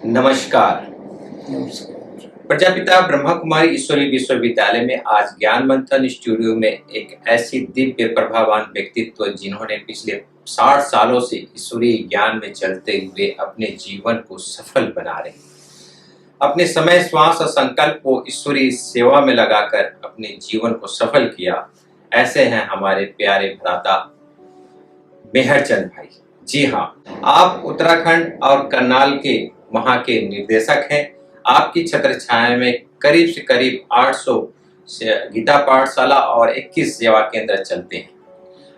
नमस्कार। प्रजापिता ब्रह्मा कुमारी ईश्वरीय विश्वविद्यालय में आज ज्ञान मंथन स्टूडियो में एक ऐसी दिव्य प्रभावान व्यक्तित्व जिन्होंने पिछले 60 सालों से ईश्वरीय ज्ञान में चलते हुए अपने जीवन को सफल बना रहे, अपने समय श्वास और संकल्प को ईश्वरीय सेवा में लगाकर अपने जीवन को सफल किया। ऐसे हैं हमारे प्यारे भ्राता मेहरचंद भाई। जी हाँ, आप उत्तराखंड और करनाल के वहाँ के निर्देशक हैं। आपकी छत्र छाया में करीब से करीब 800 गीता पाठशाला और 21 सेवा केंद्र चलते हैं।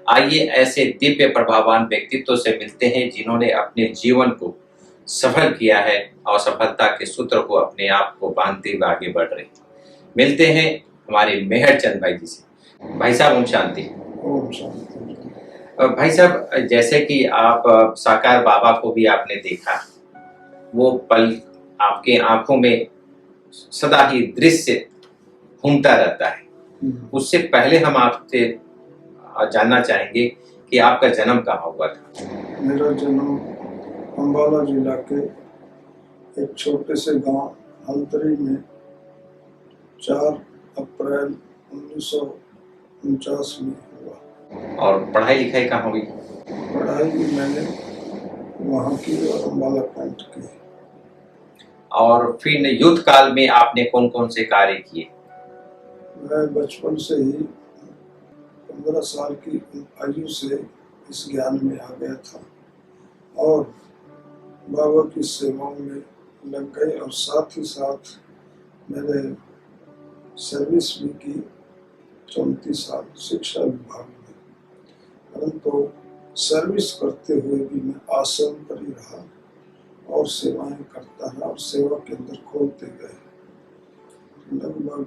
आइए ऐसे दिव्य प्रभावान व्यक्तित्व से मिलते हैं जिन्होंने अपने जीवन को सफल किया है और सफलता के सूत्र को अपने आप को बांधते हुए आगे बढ़ रहे हैं। मिलते हैं हमारे मेहरचंद भाई जी से। भाई साहब ओम शांति। भाई साहब, जैसे कि आप साकार बाबा को भी आपने देखा, वो पल आपके आंखों में सदा ही दृश्य घूमता रहता है। उससे पहले हम आपसे जानना चाहेंगे कि आपका जन्म कहाँ हुआ था? मेरा जन्म अम्बाला जिला के एक छोटे से गांव हल्दरी में 4 अप्रैल 1949 में हुआ। और पढ़ाई लिखाई कहाँ हुई? पढ़ाई भी मैंने वहाँ की और अम्बाला कैंट की। और फिर युद्ध काल में आपने कौन कौन से कार्य किए? मैं बचपन से ही 15 साल की आयु से इस ज्ञान में आ गया था और बाबा की सेवाओं में लग गए और साथ ही साथ मैंने सर्विस भी की 34 साल शिक्षा विभाग में। परंतु सर्विस करते हुए भी मैं आश्रम पर ही रहा और सेवाएं करता रहा और सेवा केंद्र खोलते गए। लगभग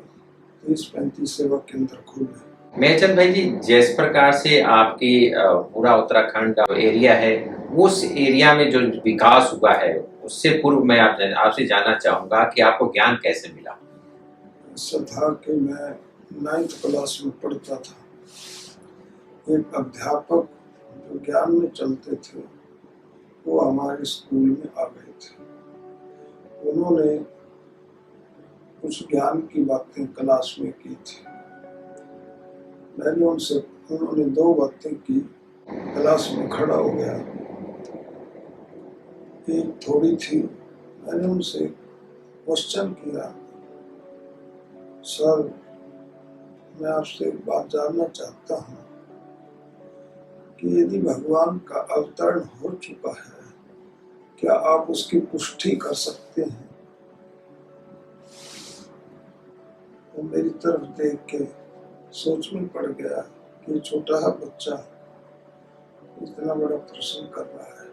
30-35 सेवा केंद्र खोले। मेहरचंद भाई जी, जिस प्रकार से आपकी पूरा उत्तराखंड एरिया है, उस एरिया में जो विकास हुआ है, उससे पूर्व मैं आपसे जानना चाहूंगा कि आपको ज्ञान कैसे मिला? ऐसा था कि मैं 9th क्लास में पढ़ता था। एक अध्यापक जो ज्ञान में चलते थे वो हमारे स्कूल में आ गए थे। उन्होंने कुछ ज्ञान की बातें क्लास में की थी। मैंने उन्होंने 2 बातें की, क्लास में खड़ा हो गया। एक थोड़ी थी, मैंने उनसे क्वेश्चन किया, सर मैं आपसे एक बात जानना चाहता हूँ कि यदि भगवान का अवतरण हो चुका है, क्या आप उसकी पुष्टि कर सकते हैं? वो मेरी तरफ देख के सोच में पड़ गया कि छोटा बच्चा इतना बड़ा प्रश्न कर रहा है।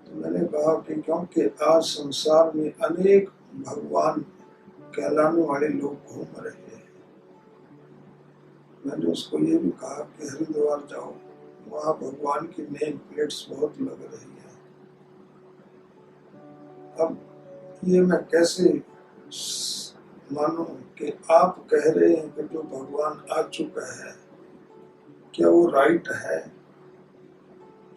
तो मैंने कहा कि क्योंकि आज संसार में अनेक भगवान कहलाने वाले लोग घूम रहे हैं। मैंने उसको ये भी कहा कि हरिद्वार जाओ, वहाँ भगवान की नेम प्लेट्स बहुत लग रही है। अब ये मैं कैसे मानूं कि आप कह रहे हैं कि जो भगवान आ चुका है, क्या वो राइट है?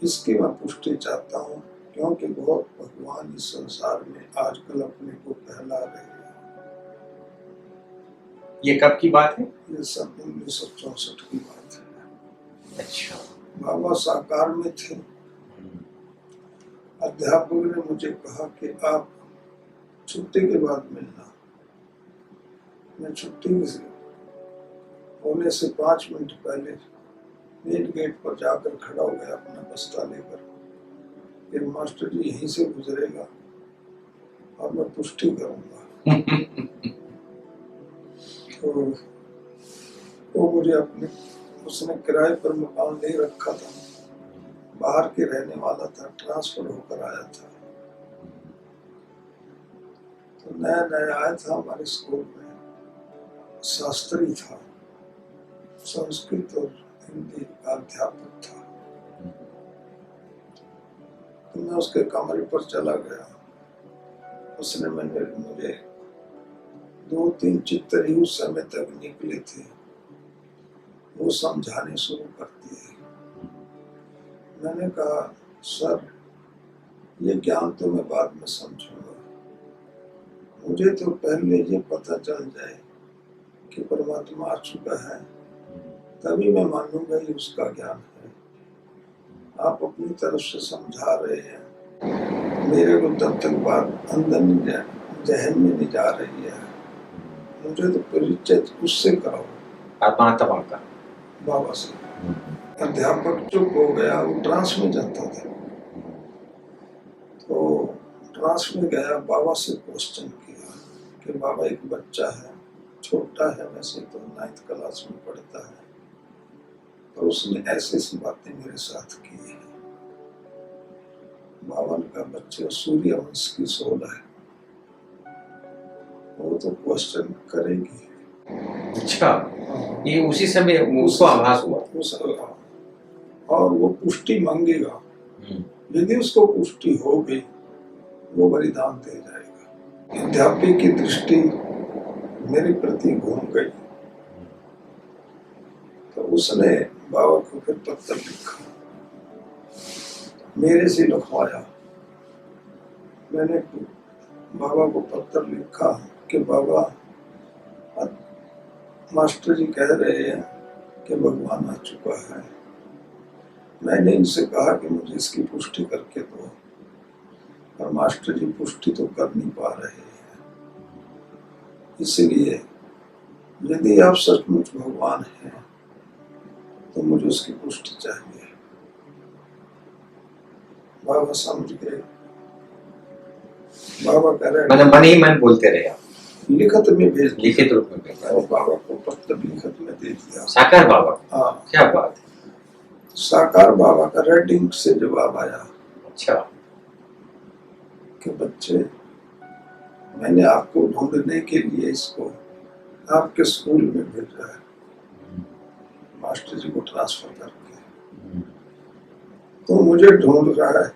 इसकी मैं पुष्टि चाहता हूँ, क्योंकि बहुत भगवान इस संसार में आजकल अपने को कहला रहे हैं। ये कब की बात है? ये सब 1964 की बात है। अच्छा। बाबा साकार में थे। अध्यापक ने मुझे कहा कि आप छुट्टी के बाद मिलना। मैं छुट्टी होने से 5 मिनट पहले मेन गेट पर जाकर खड़ा हो गया अपना बस्ता लेकर कि मास्टर जी यहीं से गुजरेगा और मैं पुष्टि करूंगा। तो वो मुझे उसने किराए पर मकान ले रखा था, बाहर के रहने वाला था, ट्रांसफर होकर आया था। तो नया नया आया था हमारे स्कूल में, शास्त्री था, संस्कृत और हिंदी का अध्यापक था। तो मैं उसके कमरे पर चला गया। उसने मुझे 2-3 चित्र ही उस समय तक निकले थे, वो समझाने शुरू कर दिए। मैंने कहा, सर ये ज्ञान तो मैं बाद में समझूंगा, मुझे तो पहले ये पता चल जाए कि परमात्मा आ चुका है, तभी मैं मानूंगा ये उसका ज्ञान है। आप अपनी तरफ से समझा रहे हैं, मेरे को तब तक बात अंदर नहीं जहन में नहीं जा रही है। मुझे तो परिचय उससे कराओ, परमात्मा का। बाबा से। अध्यापक चुप हो गया, वो ट्रांस में जाता था, तो ट्रांस में गया, बाबा से क्वेश्चन किया कि बाबा एक बच्चा है, छोटा है वैसे तो 9th क्लास में पढ़ता है, तो उसने ऐसी ऐसी बातें मेरे साथ की है। बाबा ने कहा बच्चे सूर्य वंश की सोल है, वो तो क्वेश्चन करेगी। अच्छा, ये उसी समय उसको आभास हुआ। और वो पुष्टि मांगेगा, यदि उसको पुष्टि हो गई वो बलिदान दे जाएगा। अध्यापक की दृष्टि मेरे प्रति घूम गई, तो उसने बाबा को फिर पत्र लिखा, मेरे से लिखवाया। मैंने बाबा को पत्र लिखा कि बाबा मास्टर जी कह रहे हैं कि भगवान आ चुका है। मैंने इनसे कहा कि मुझे इसकी पुष्टि करके दो, पर मास्टर जी पुष्टि तो कर नहीं पा रहे हैं। इसलिए यदि आप सचमुच भगवान हैं तो मुझे उसकी पुष्टि चाहिए। बाबा समझ गए, बाबा कह रहे मतलब मन ही मन बोलते रहे आप? लिखित में भेज, लिखित रूप में भेजा और बाबा को पत्र लिखित में दे दिया। साकार बाबा? हाँ, क्या बात है। साकार बाबा का रेडिंग से जवाब आया। अच्छा, कि बच्चे, मैंने आपको ढूंढने के लिए इसको आपके स्कूल में भेजा है, मास्टर जी को ट्रांसफर करके, तो मुझे ढूंढ रहा है,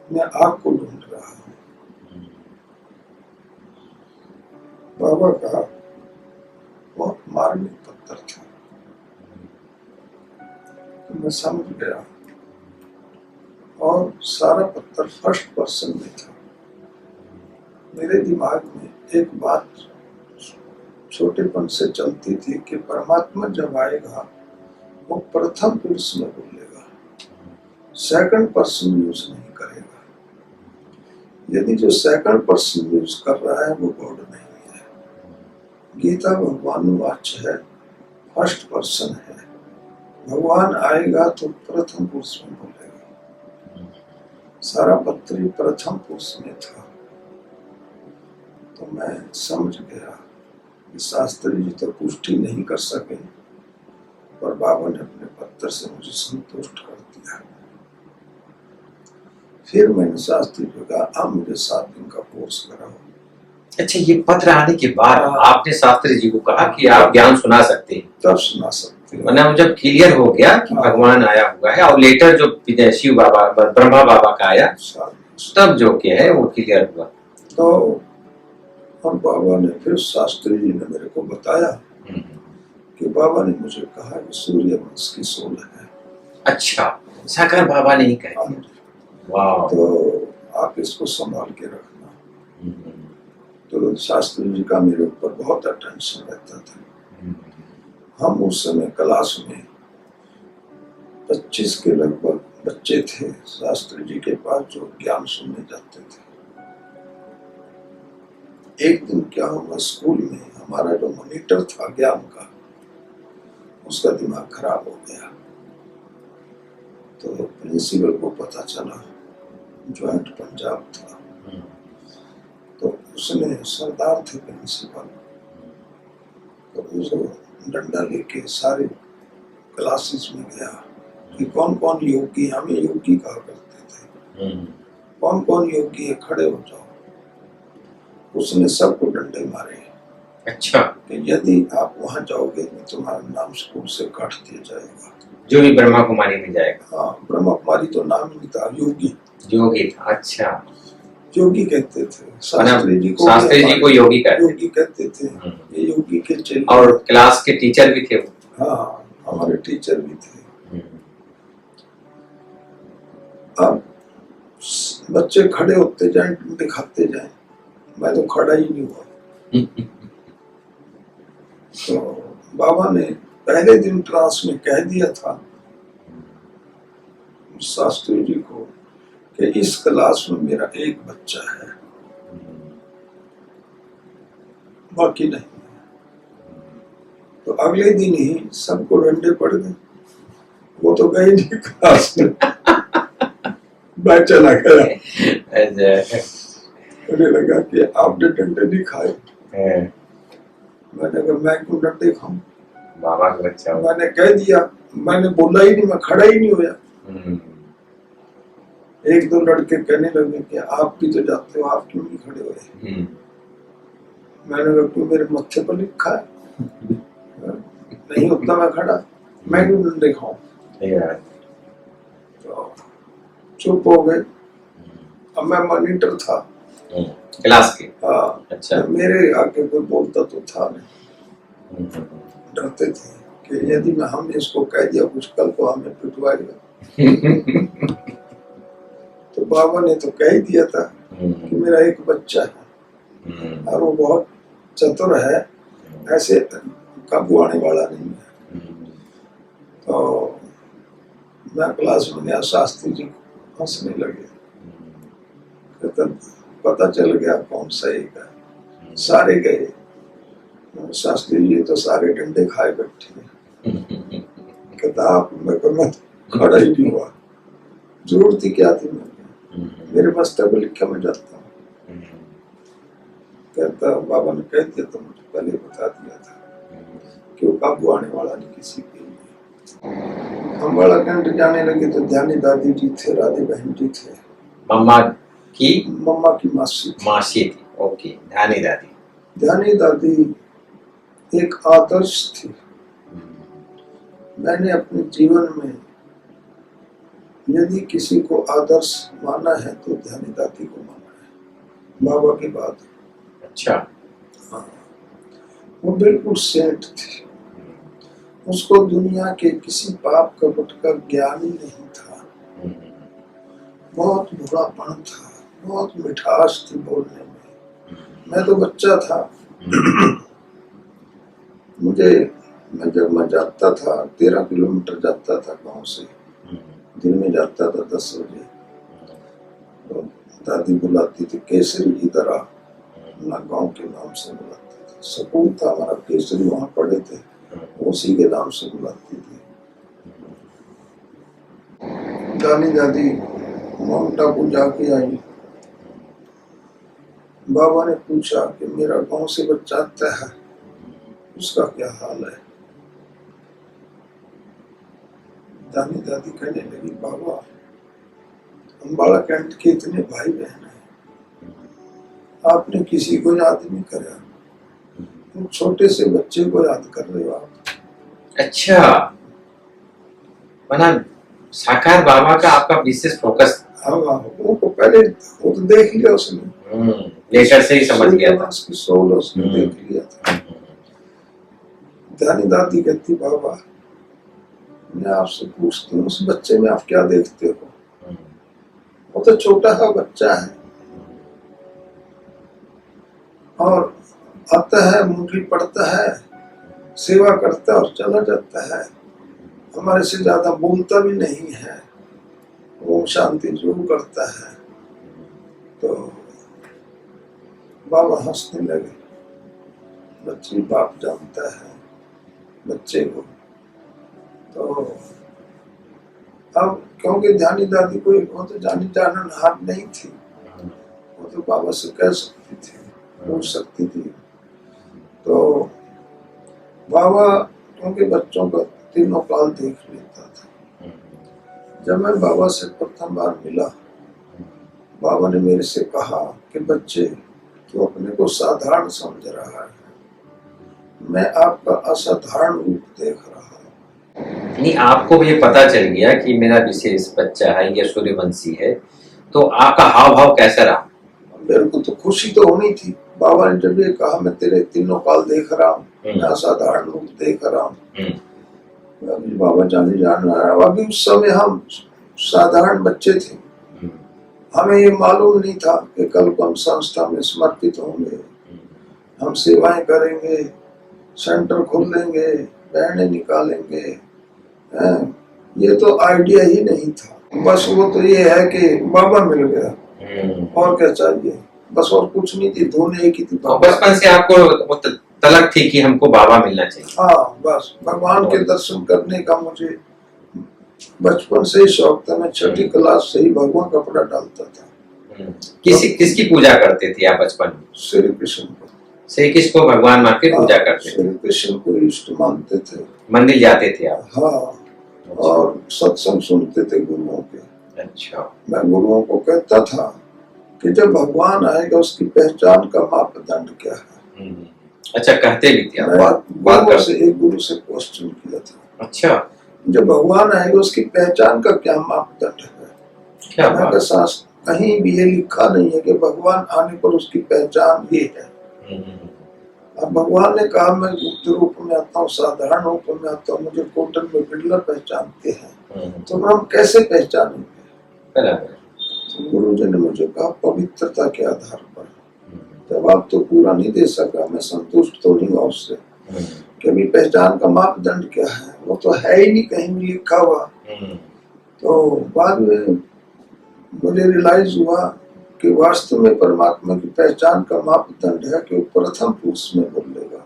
मैं आपको ढूंढ रहा हूँ। बाबा का बहुत मार्मिक पत्र था, तो मैं समझ गया, और सारा पत्र फर्स्ट पर्सन में था। मेरे दिमाग में एक बात छोटेपन से चलती थी कि परमात्मा जब आएगा वो प्रथम पुरुष में बोलेगा, सेकंड पर्सन यूज नहीं करेगा। यदि जो सेकंड पर्सन यूज कर रहा है वो गॉड नहीं है। गीता भगवानुवाच है, फर्स्ट पर्सन है। भगवान आएगा तो प्रथम पुरुष में बोलेगा। सारा पत्र प्रथम पुरुष में था, तो मैं समझ गया कि शास्त्री जी तो पुष्टि नहीं कर सके, पर बाबा ने अपने पत्र से मुझे संतुष्ट कर दिया। फिर मैंने शास्त्री जी को कहा, आप मुझे 7 दिन का कोर्स कराओ। अच्छा, ये पत्र आने के बाद आपने शास्त्री जी को कहा कि आप ज्ञान सुना सकते हैं? तब सुना सकते हैं। मतलब जब क्लियर हो गया कि भगवान आया हुआ है, और लेटर जो शिव बाबा ब्रह्मा बाबा का आया, तब जो क्या है वो क्लियर हुआ। तो और बाबा ने फिर शास्त्री जी ने मेरे को बताया कि बाबा ने मुझे कहा कि सूर्य वंश की सोल है। अच्छा, साकार बाबा ने ही कहा। वाह। तो आप इसको संभाल के रखना। तो शास्त्री जी का मेरे ऊपर बहुत अटेंशन रहता था। हम उस समय क्लास में 25 के लगभग बच्चे थे शास्त्री जी के पास जो ज्ञान सुनने जाते थे। एक दिन क्या हुआ, स्कूल में हमारा जो मॉनिटर था ज्ञान का, उसका दिमाग खराब हो गया। तो प्रिंसिपल को पता चला, ज्वाइंट पंजाब था, तो उसने, सरदार थे प्रिंसिपल, तो उसको डंडा लेके सारे क्लासेस में गया कि कौन कौन योगी, हमें योगी कहा करते थे, कौन कौन योगी है खड़े हो जाओ। उसने सबको डंडे मारे। अच्छा, कि यदि आप वहां जाओगे तो तुम्हारा नाम स्कूल से काट दिया जाएगा। जो भी ब्रह्मा कुमारी में जाएगा। हाँ, ब्रह्मा कुमारी तो नाम ही नहीं था, योगी। योगी था। अच्छा, योगी कहते थे शास्त्री जी को, योगी कहते थे। ये योगी के चेले, और क्लास के टीचर भी थे वो। हाँ, हमारे टीचर भी थे। अब बच्चे खड़े होते जाए, दिखाते जाए, मैं तो खड़ा ही नहीं हुआ। तो बाबा ने पहले दिन क्लास में कह दिया था शास्त्री जी को कि इस क्लास में मेरा एक बच्चा है, बाकी नहीं। तो अगले दिन ही सबको डंडे पड़ गए, वो तो गए नहीं क्लास में। मैं चला गया। मुझे लगा कि आपने डंडे नहीं खाए। मैंने कहा मैं क्यों डंडे खाऊं, बाबा का बच्चा हो। मैंने कह दिया, मैंने बोला ही नहीं, मैं खड़ा ही नहीं हुआ। एक दो लड़के कहने लगे कि आप भी तो जाते हो, आप क्यों नहीं खड़े हुए। मैंने कहा क्यों, मेरे मत्थे पर लिखा है, नहीं होता मैं खड़ा, मैं क्यों डंडे खाऊं। तो चुप हो गए। अब मैं मॉनिटर था क्लास के। हाँ, अच्छा। मेरे आगे कोई बोलता तो था नहीं, डरते थे कि यदि मैं हम इसको कह दिया कुछ कल को हमें पिटवाएगा। तो बाबा ने तो कह ही दिया था कि मेरा एक बच्चा है और वो बहुत चतुर है, ऐसे काबू आने वाला नहीं है। तो मैं क्लास में गया, शास्त्री जी हंसने लगे। तो पता चल गया कौन सही का, सारे गए। शास्त्री जी तो सारे डंडे खाए बैठे। कहता आप, मैं खड़ा ही नहीं हुआ, जरूरत ही क्या थी, मेरे मस्तर पर लिखा मैं जाता हूँ। कहता बाबा ने कह दिया तो मुझे पहले बता दिया था कि वो काबू आने वाला नहीं किसी के लिए। हम बड़ा कंठ जाने लगे तो ध्यानी दादी जी थे, राधे बहन जी थे। मम्मा की मासी थी। ओके, ध्यानी दादी। ध्यानी दादी एक आदर्श थी। मैंने अपने जीवन में यदि किसी को आदर्श माना है तो ध्यानी दादी को माना है, बाबा की बात। अच्छा। हाँ, वो बिल्कुल सेंट थी। उसको दुनिया के किसी पाप कपट का ज्ञान ही नहीं था। बहुत बुरापन था, बहुत मिठास थी बोलने में। मैं तो बच्चा था। मैं जाता था 13 किलोमीटर जाता था गांव से, दिन में जाता था 10 बजे। तो दादी बुलाती थी, केसरी इधर आ, ना गांव के नाम से बुलाती थी। स्कूल था हमारा केसरी, वहां पढ़े थे, उसी के नाम से बुलाती थी। दानी दादी माउंट आबू जाके आई। बाबा ने पूछा कि मेरा गांव से बच्चा आता है, उसका क्या हाल है। दानी दादी कहने लगी, बाबा अम्बाड़ा कैंट के इतने भाई बहन हैं, आपने किसी को याद नहीं करा, तुम छोटे से बच्चे को याद कर रहे हो आप। अच्छा, मतलब साकार बाबा का आपका विशेष फोकस। हाँ, वो पहले वो तो देख लिया उसने, लेकर से ही समझ गया था। उसकी सोल उसने देख लिया था। ध्यानी दादी कहती, बाबा मैं आपसे पूछती हूँ, उस बच्चे में आप क्या देखते हो। वो तो छोटा सा बच्चा है और आता है, मुंडली पड़ता है, सेवा करता है और चला जाता है, हमारे से ज्यादा बोलता भी नहीं है, वो शांति जरूर करता है। तो बाबा हंसने लगे। बच्ची बाप जानता है बच्चे को। तो अब क्योंकि ध्यानी दादी कोई वो तो जानी जाननहार नहीं थी, वो तो बाबा से कह सकती थी, पूछ सकती थी। तो बाबा क्योंकि बच्चों का तीनों काल देख लेता था। जब मैं बाबा से प्रथम बार मिला, बाबा ने मेरे से कहा कि बच्चे तू अपने को साधारण समझ रहा है, मैं आपका असाधारण रूप देख रहा हूँ। नहीं, आपको भी ये पता चल गया कि मेरा विशेष बच्चा है, ये सूर्यवंशी है, तो आपका हाव भाव कैसा रहा। मेरे को तो खुशी तो होनी थी। बाबा ने जब ये कहा मैं तेरे तीनों काल देख रहा हूँ, मैं असाधारण रूप देख रहा हूँ, बाबा जान रहा। अभी उस समय हम साधारण बच्चे थे, हमें ये मालूम नहीं था कि कल को हम संस्था में समर्पित होंगे, हम सेवाएं करेंगे, सेंटर खोलेंगे, बहनें निकालेंगे। हैं? ये तो आइडिया ही नहीं था। बस वो तो ये है कि बाबा मिल गया और क्या चाहिए, बस और कुछ नहीं थी, धुन एक ही थी। तो बचपन से आपको वो तलक थी कि हमको बाबा मिलना चाहिए। हाँ, बस भगवान के दर्शन करने का मुझे बचपन से ही शौक था। मैं छठी क्लास से ही भगवान कपड़ा डालता था। किसकी पूजा करते थे आप बचपन में? श्री कृष्ण को। श्री कृष्ण को भगवान मान के पूजा करते थे? श्री कृष्ण को इष्ट मानते थे। मंदिर जाते थे आप? हाँ, और सत्संग सुनते थे गुरुओं के। अच्छा। मैं गुरुओं को कहता था कि जब भगवान आएगा उसकी पहचान का मापदंड क्या है। अच्छा, कहते भी थे आप? एक गुरु से क्वेश्चन किया था। अच्छा। जब भगवान आएगा उसकी पहचान का क्या मापदंड है? क्या मैं कहीं भी ये लिखा नहीं है कि भगवान आने पर उसकी पहचान ये है। अब भगवान ने कहा मैं गुप्त रूप में आता हूँ, साधारण रूप में आता हूँ, मुझे कोटन में बिरला पहचानते हैं, तो हम कैसे पहचानेंगे? तो गुरु जी ने मुझे कहा पवित्रता के आधार पर। जवाब तो पूरा नहीं दे सका, मैं संतुष्ट तो नहीं हुआ उससे कि अभी पहचान का मापदंड क्या है, वो तो है ही नहीं कहीं भी लिखा हुआ। तो बाद में मुझे रियलाइज हुआ कि वास्तव में परमात्मा की पहचान का मापदंड है कि वो प्रथम पुरुष में बोलेगा।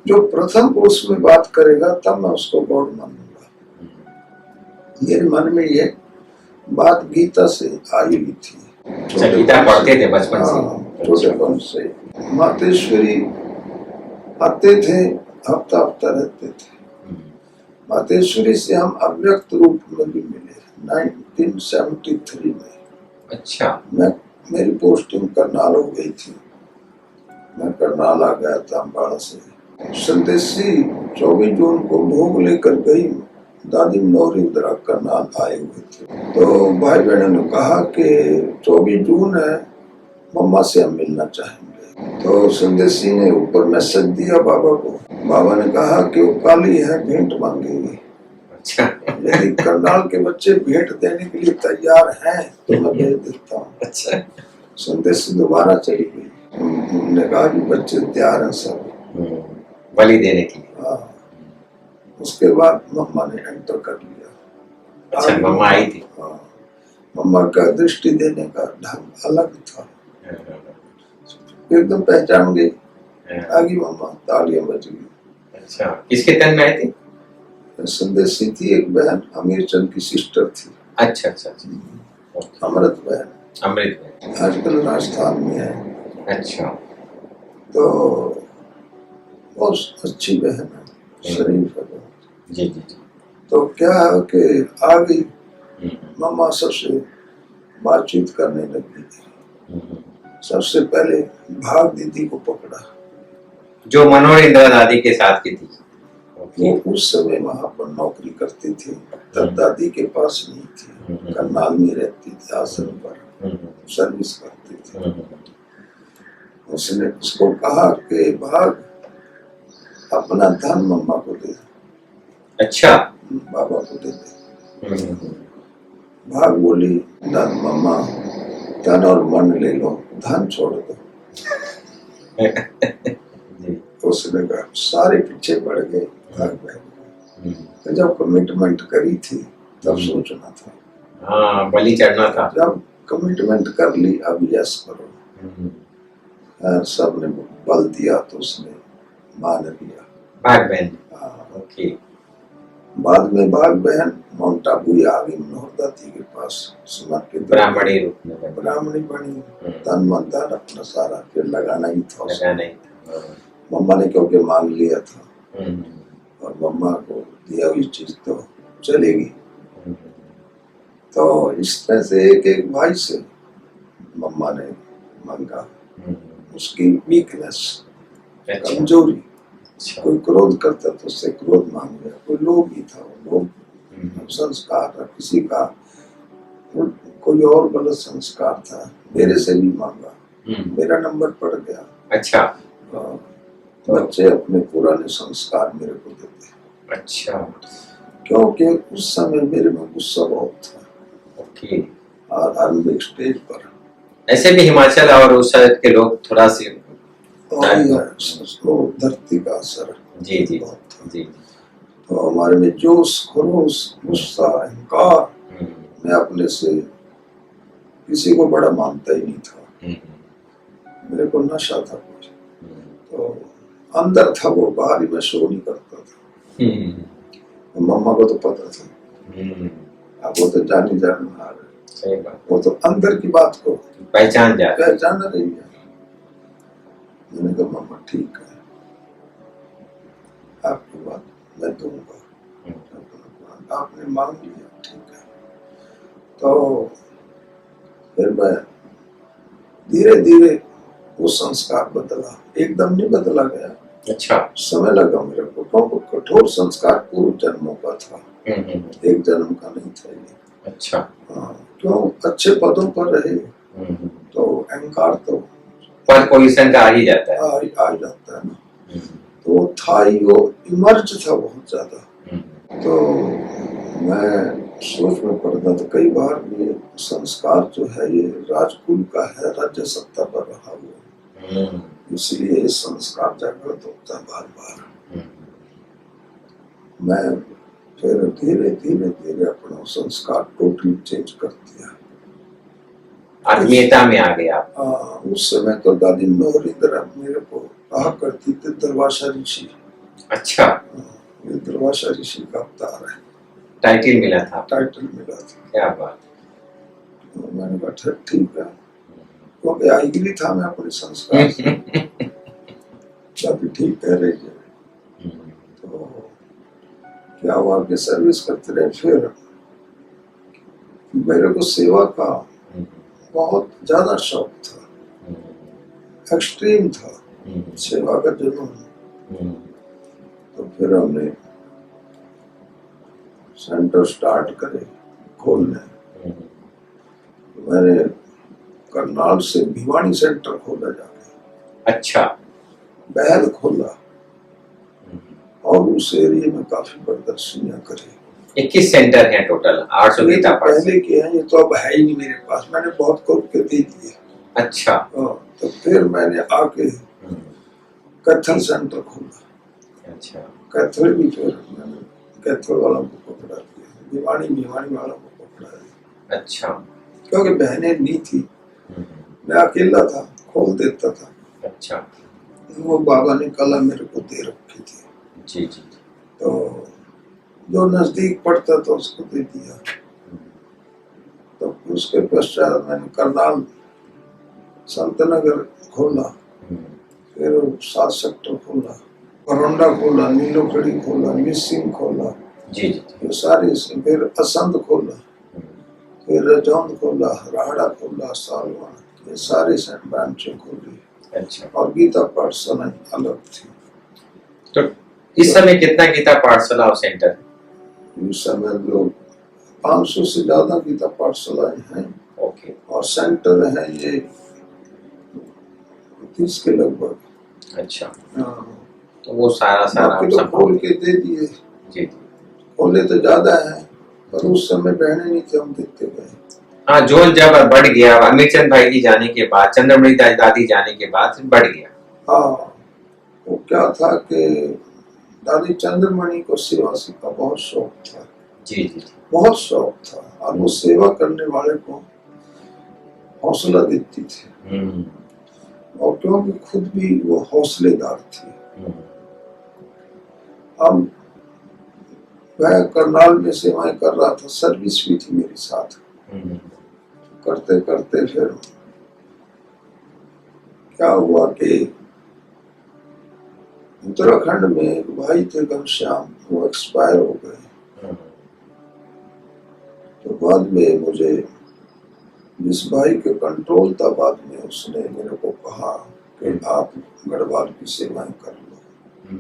जो प्रथम पुरुष में बात करेगा तब मैं उसको गॉड मानूंगा। मेरे मन में ये बात गीता से आई हुई थी। गीता पढ़ते थे बचपन से? छोटेपन से मातेश्वरी आते थे, हफ्ता हफ्ता रहते थे। मातेश्वरी से हम अव्यक्त रूप में भी मिले 1973 में। अच्छा। मेरी पोस्टिंग करनाल हो गई थी, मैं करनाल आ गया था अम्बाड़ा से। संदेशी 24 जून को भोग लेकर गई, दादी मनोहरी इंदिरा करनाल आए हुए थे। तो भाई बहनों ने कहा कि 24 जून है, मम्मा से हम मिलना चाहेंगे। तो संदेशी ने ऊपर मैसेज दिया बाबा को। बाबा ने कहा कि वो काली है, भेंट मांगेगी। अच्छा। यदि करनाल के बच्चे भेंट देने के लिए तैयार हैं तो मैं भेज देता हूँ। अच्छा। संदेश दोबारा चली गई, उन्होंने कहा कि बच्चे तैयार हैं सब बलि देने के लिए। हाँ। उसके बाद मम्मा ने एंटर कर लिया। अच्छा, मम्मा आई थी? हाँ, मम्मा का दृष्टि देने का ढंग अलग था, एकदम पहचान गई। आगे मम्मा, तालियां बज गई। अच्छा, किसके तन में आई थी? संदेशी थी एक बहन, अमीर चंद की सिस्टर थी। अच्छा अच्छा अच्छा। अमृत बहन। अमृत बहन आजकल राजस्थान में है। अच्छा। तो बहुत अच्छी बहन है, शरीफ है। जी जी जी। तो क्या है कि आ गई मम्मा, सबसे बातचीत करने लगी। सबसे पहले भाग दीदी को पकड़ा, जो मनोहर इंदिरा दादी के साथ की थी। वो उस समय वहां पर नौकरी करती थी, तब दादी के पास नहीं थी, करनाल में रहती थी, आश्रम पर सर्विस करती थी। उसने उसको कहा कि भाग अपना धन मम्मा को दे। अच्छा। बाबा को दे दे। भाग बोली, धन मम्मा, तन और मन ले लो, धन छोड़ दो। उसने कहा, सारे पीछे पड़ गए। तो जब कमिटमेंट करी थी तब सोचना था। हाँ, बलि चढ़ना था। जब कमिटमेंट कर ली, अब यस करो। सबने बल दिया तो उसने मान लिया। भाग बहन। ओके। बाद में भाग बहन माउंट आबू आ गई मनोहर दादी के पास, समर्पित ब्राह्मणी रूप में ब्राह्मणी बनी। तन मन धन अपना सारा फिर लगाना ही था, लगाना ही था। मम्मा ने क्योंकि मान लिया था और मम्मा को दिया हुई चीज तो चलेगी। तो इस तरह से एक एक भाई से मम्मा ने मांगा। उसकी वीकनेस, कमजोरी, कोई क्रोध करता तो उससे क्रोध मांग लिया, कोई लोभ ही था, वो लोभ संस्कार था, किसी का कोई और गलत संस्कार था, मेरे से भी मांगा, मेरा नंबर पड़ गया। अच्छा। बच्चे अपने पुराने संस्कार मेरे को देते। अच्छा। क्योंकि उस समय मेरे में गुस्सा बहुत था। ओके। आरंभिक स्टेज पर। ऐसे भी हिमाचल और उस साइड के लोग थोड़ा सी और वो धरती का असर जी जी बहुत था। जी तो हमारे में जोश, खरोश, गुस्सा, अहंकार, मैं अपने से किसी को बड़ा मानता ही नहीं था। मेरे को नशा था कुछ, तो अंदर था वो, बाहर ही मैं शो नहीं करता था। तो मम्मा को तो पता था, अब वो तो जानी जानना आ रहा है, सही बात, वो तो अंदर की बात को पहचान जाते। पहचान रही है। मैंने कहा मम्मा ठीक है, आपकी बात मैं दूंगा, आपने मांग लिया, ठीक है। तो फिर मैं धीरे धीरे वो संस्कार बदला, एकदम नहीं बदला गया, अच्छा, समय लगा मेरे को, क्योंकि कठोर संस्कार पूर्व जन्मों का था, एक जन्म का नहीं था ये। अच्छा, हाँ, क्यों अच्छे पदों पर रहे तो अहंकार तो फर्स्ट पोजीशन का आ ही जाता है। आ जाता है ना। तो वो था ही, वो इमर्ज था बहुत ज्यादा। तो मैं सोच में पड़ता था कई बार, ये संस्कार जो है ये राजकुल का है, राज्य सत्ता पर रहा हुआ, इसलिए ये संस्कार जागृत होता है बार बार। मैं फिर धीरे धीरे धीरे अपना संस्कार टोटली चेंज कर दिया, आत्मीयता में आ गए आप। उस समय तो दादी नौरिंद्र मेरे को कहा करती थी दरवाशा ऋषि। अच्छा, ये दरवाशा ऋषि का अवतार है, टाइटल मिला था, टाइटल मिला था। क्या बात। तो मैंने कहा ठीक है, क्योंकि आईगिरी था मैं अपने संस्कार से, ठीक कह रही है। तो क्या हुआ कि सर्विस करते रहे, फिर मेरे को सेवा का बहुत ज्यादा शौक था, एक्सट्रीम था सेवा का जुनून। तो फिर हमने सेंटर स्टार्ट करे खोलने। मैंने करनाल से भिवानी सेंटर खोला जाके, अच्छा, बहल खोला, और उस एरिया में काफी प्रदर्शनियां करी। 21 सेंटर हैं टोटल, 800 ये गीता तो पाठ। पहले के हैं, ये तो अब है ही नहीं मेरे पास, मैंने बहुत खोल के दे दिए। अच्छा, तो फिर मैंने आके कैथल सेंटर खोला। अच्छा, कैथल भी फिर मैंने कैथल वाला को पकड़ा दिया, भिवानी वाला को पकड़ा दिया। अच्छा, क्योंकि बहनें नहीं थी, मैं अकेला था, खोल देता था। अच्छा, वो बाबा ने कला मेरे को दे रखी थी, जी जी, तो जो नजदीक पड़ता था उसको दे दिया। तो उसके पश्चात मैंने करनाल संतनगर खोला, फिर 7 सेक्टर खोला, करोंडा खोला, नीलोखड़ी खोला, मिसिंग खोला, जी जी, ये सारे, फिर असंध खोला, फिर रजौंद खोला, राहड़ा खोला, सालवन, ये सारे ब्रांचें खोली। अच्छा। और गीता पाठशाला अलग थी। तो इस समय कितना गीता पाठशाला और सेंटर? इस समय लोग 500 से ज्यादा गीता पाठशालाएं हैं। ओके, और सेंटर है ये 30 के लगभग। अच्छा, तो वो सारा बाकी तो खोल के दे दिए, जी, खोले तो ज्यादा है, पर उस समय बहने नहीं थे, हम देते गए। हाँ, जोल जब बढ़ गया, अमीरचंद भाई जी जाने के बाद, चंद्रमणि दादी जाने के बाद बढ़ गया। हाँ, वो क्या था कि दादी चंद्रमणि को सेवा का बहुत शौक था, जी जी, बहुत शौक था, और वो सेवा करने वाले को हौसला देती थी, और क्योंकि खुद भी वो हौसलेदार थी। अब मैं करनाल में सेवाएं कर रहा था, सर्विस भी थी मेरे साथ, करते करते फिर क्या हुआ कि उत्तराखंड में एक भाई थे घनश्याम, वो एक्सपायर हो गए। तो बाद में मुझे जिस भाई के कंट्रोल था, बाद में उसने मेरे को कहा कि आप गढ़वाल की सेवाएं कर लो।